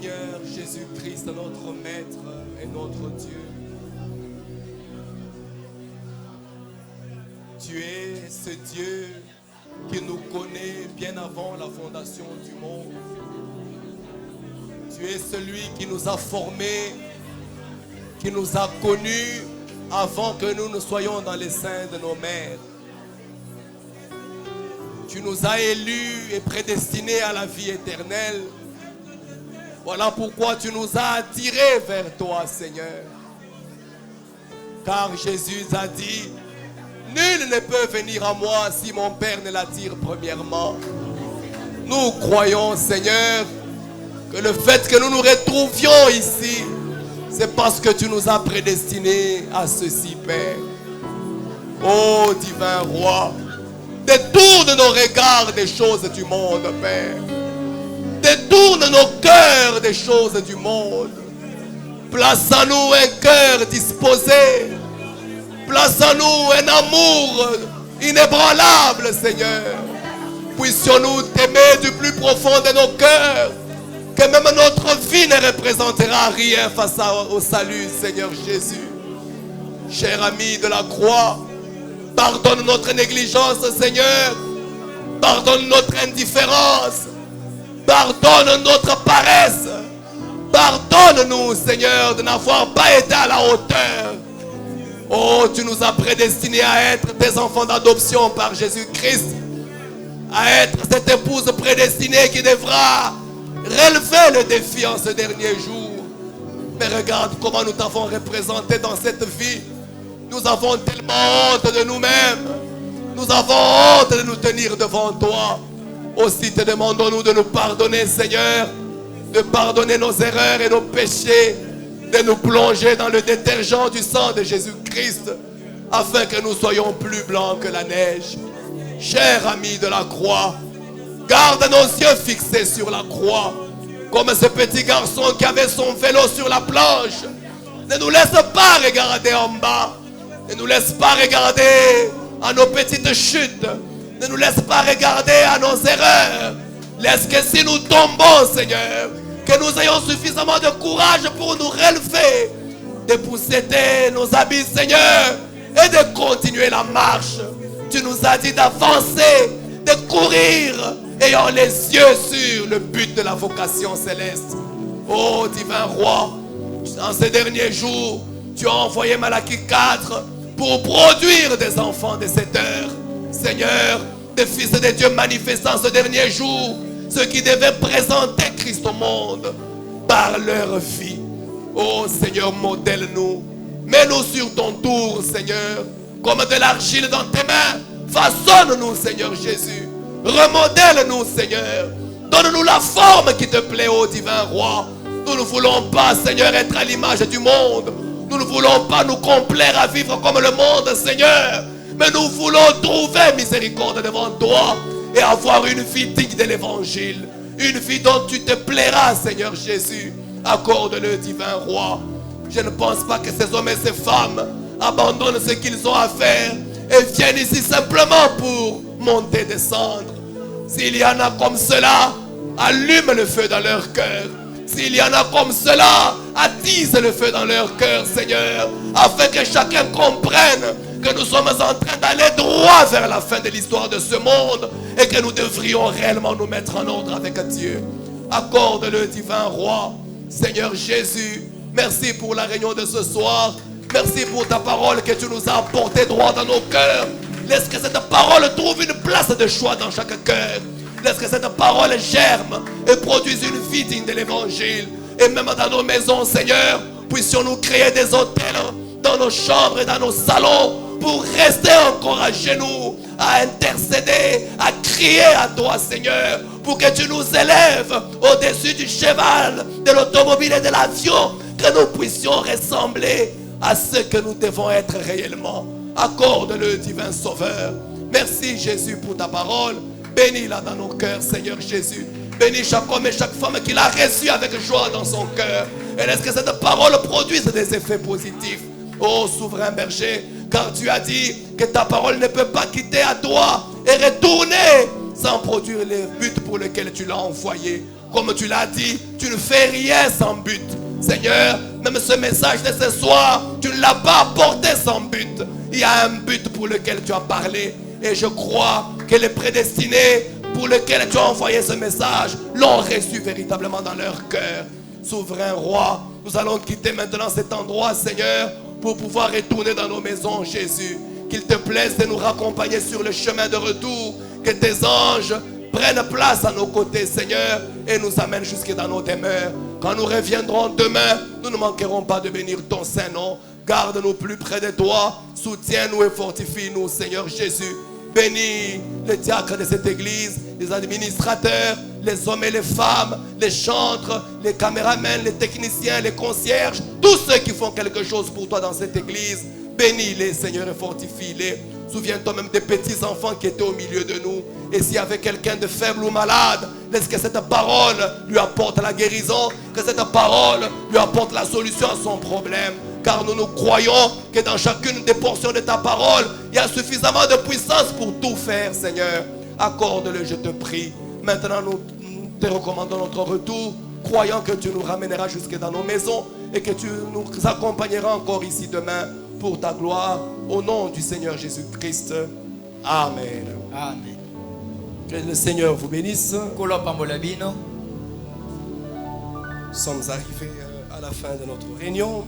Seigneur Jésus-Christ, notre Maître et notre Dieu. Tu es ce Dieu qui nous connaît bien avant la fondation du monde. Tu es celui qui nous a formés, qui nous a connus avant que nous ne soyons dans les seins de nos mères. Tu nous as élus et prédestinés à la vie éternelle. Voilà pourquoi tu nous as attirés vers toi, Seigneur. Car Jésus a dit, nul ne peut venir à moi si mon Père ne l'attire premièrement. Nous croyons, Seigneur, que le fait que nous nous retrouvions ici, c'est parce que tu nous as prédestinés à ceci, Père. Ô divin Roi, détourne nos regards des choses du monde, Père. Détourne nos cœurs des choses du monde. Place en nous un cœur disposé. Place en nous un amour inébranlable, Seigneur. Puissions-nous t'aimer du plus profond de nos cœurs, que même notre vie ne représentera rien face au salut, Seigneur Jésus. Cher ami de la croix, pardonne notre négligence, Seigneur. Pardonne notre indifférence. Pardonne notre paresse. Pardonne-nous, Seigneur, de n'avoir pas été à la hauteur. Oh, tu nous as prédestinés à être des enfants d'adoption par Jésus-Christ. À être cette épouse prédestinée qui devra relever le défi en ce dernier jour. Mais regarde comment nous t'avons représenté dans cette vie. Nous avons tellement honte de nous-mêmes. Nous avons honte de nous tenir devant toi. Aussi te demandons-nous de nous pardonner, Seigneur, de pardonner nos erreurs et nos péchés, de nous plonger dans le détergent du sang de Jésus-Christ, afin que nous soyons plus blancs que la neige. Cher ami de la croix, garde nos yeux fixés sur la croix, comme ce petit garçon qui avait son vélo sur la planche. Ne nous laisse pas regarder en bas. Ne nous laisse pas regarder à nos petites chutes. Ne nous laisse pas regarder à nos erreurs. Laisse que si nous tombons, Seigneur, que nous ayons suffisamment de courage pour nous relever, de pousser nos habits, Seigneur, et de continuer la marche. Tu nous as dit d'avancer, de courir, ayant les yeux sur le but de la vocation céleste. Ô divin Roi, en ces derniers jours, tu as envoyé Malachie 4 pour produire des enfants de cette heure. Seigneur, des fils de Dieu manifestant ce dernier jour, ceux qui devaient présenter Christ au monde par leur vie. Oh Seigneur, modèle-nous. Mets-nous sur ton tour, Seigneur, comme de l'argile dans tes mains. Façonne-nous, Seigneur Jésus. Remodèle-nous, Seigneur. Donne-nous la forme qui te plaît, ô divin Roi. Nous ne voulons pas, Seigneur, être à l'image du monde. Nous ne voulons pas nous complaire à vivre comme le monde, Seigneur. Mais nous voulons trouver miséricorde devant toi et avoir une vie digne de l'évangile. Une vie dont tu te plairas, Seigneur Jésus. Accorde-le, divin Roi. Je ne pense pas que ces hommes et ces femmes abandonnent ce qu'ils ont à faire et viennent ici simplement pour monter, descendre. S'il y en a comme cela, allume le feu dans leur cœur. S'il y en a comme cela, attise le feu dans leur cœur, Seigneur, afin que chacun comprenne que nous sommes en train d'aller droit vers la fin de l'histoire de ce monde et que nous devrions réellement nous mettre en ordre avec Dieu. Accorde-le, divin Roi. Seigneur Jésus, merci pour la réunion de ce soir. Merci pour ta parole que tu nous as apportée droit dans nos cœurs. Laisse que cette parole trouve une place de choix dans chaque cœur. Laisse que cette parole germe et produise une vie digne de l'évangile. Et même dans nos maisons, Seigneur, puissions-nous créer des hôtels dans nos chambres et dans nos salons pour rester encore à genoux, à intercéder, à crier à toi, Seigneur, pour que tu nous élèves au-dessus du cheval, de l'automobile et de l'avion, que nous puissions ressembler à ce que nous devons être réellement. Accorde-le, divin Sauveur. Merci, Jésus, pour ta parole. Bénis-la dans nos cœurs, Seigneur Jésus. Bénis chaque homme et chaque femme qui l'a reçue avec joie dans son cœur. Et laisse que cette parole produise des effets positifs. Ô souverain berger, car tu as dit que ta parole ne peut pas quitter à toi et retourner sans produire les buts pour lesquels tu l'as envoyé. Comme tu l'as dit, tu ne fais rien sans but. Seigneur, même ce message de ce soir, tu ne l'as pas apporté sans but. Il y a un but pour lequel tu as parlé. Et je crois que les prédestinés pour lesquels tu as envoyé ce message l'ont reçu véritablement dans leur cœur. Souverain roi, nous allons quitter maintenant cet endroit, Seigneur, pour pouvoir retourner dans nos maisons, Jésus. Qu'il te plaise de nous raccompagner sur le chemin de retour. Que tes anges prennent place à nos côtés, Seigneur, et nous amènent jusque dans nos demeures. Quand nous reviendrons demain, nous ne manquerons pas de bénir ton Saint-Nom. Garde-nous plus près de toi. Soutiens-nous et fortifie-nous, Seigneur Jésus. Bénis les diacres de cette église, les administrateurs, les hommes et les femmes, les chantres, les caméramens, les techniciens, les concierges, tous ceux qui font quelque chose pour toi dans cette église. Bénis-les, Seigneur, et fortifie-les. Souviens-toi même des petits enfants qui étaient au milieu de nous. Et s'il y avait quelqu'un de faible ou malade, laisse que cette parole lui apporte la guérison, que cette parole lui apporte la solution à son problème. Car nous croyons que dans chacune des portions de ta parole, il y a suffisamment de puissance pour tout faire, Seigneur. Accorde-le, je te prie. Maintenant, nous te recommandons notre retour, croyant que tu nous ramèneras jusque dans nos maisons et que tu nous accompagneras encore ici demain pour ta gloire. Au nom du Seigneur Jésus-Christ. Amen. Amen. Que le Seigneur vous bénisse. Nous Nous sommes arrivés à la fin de notre réunion.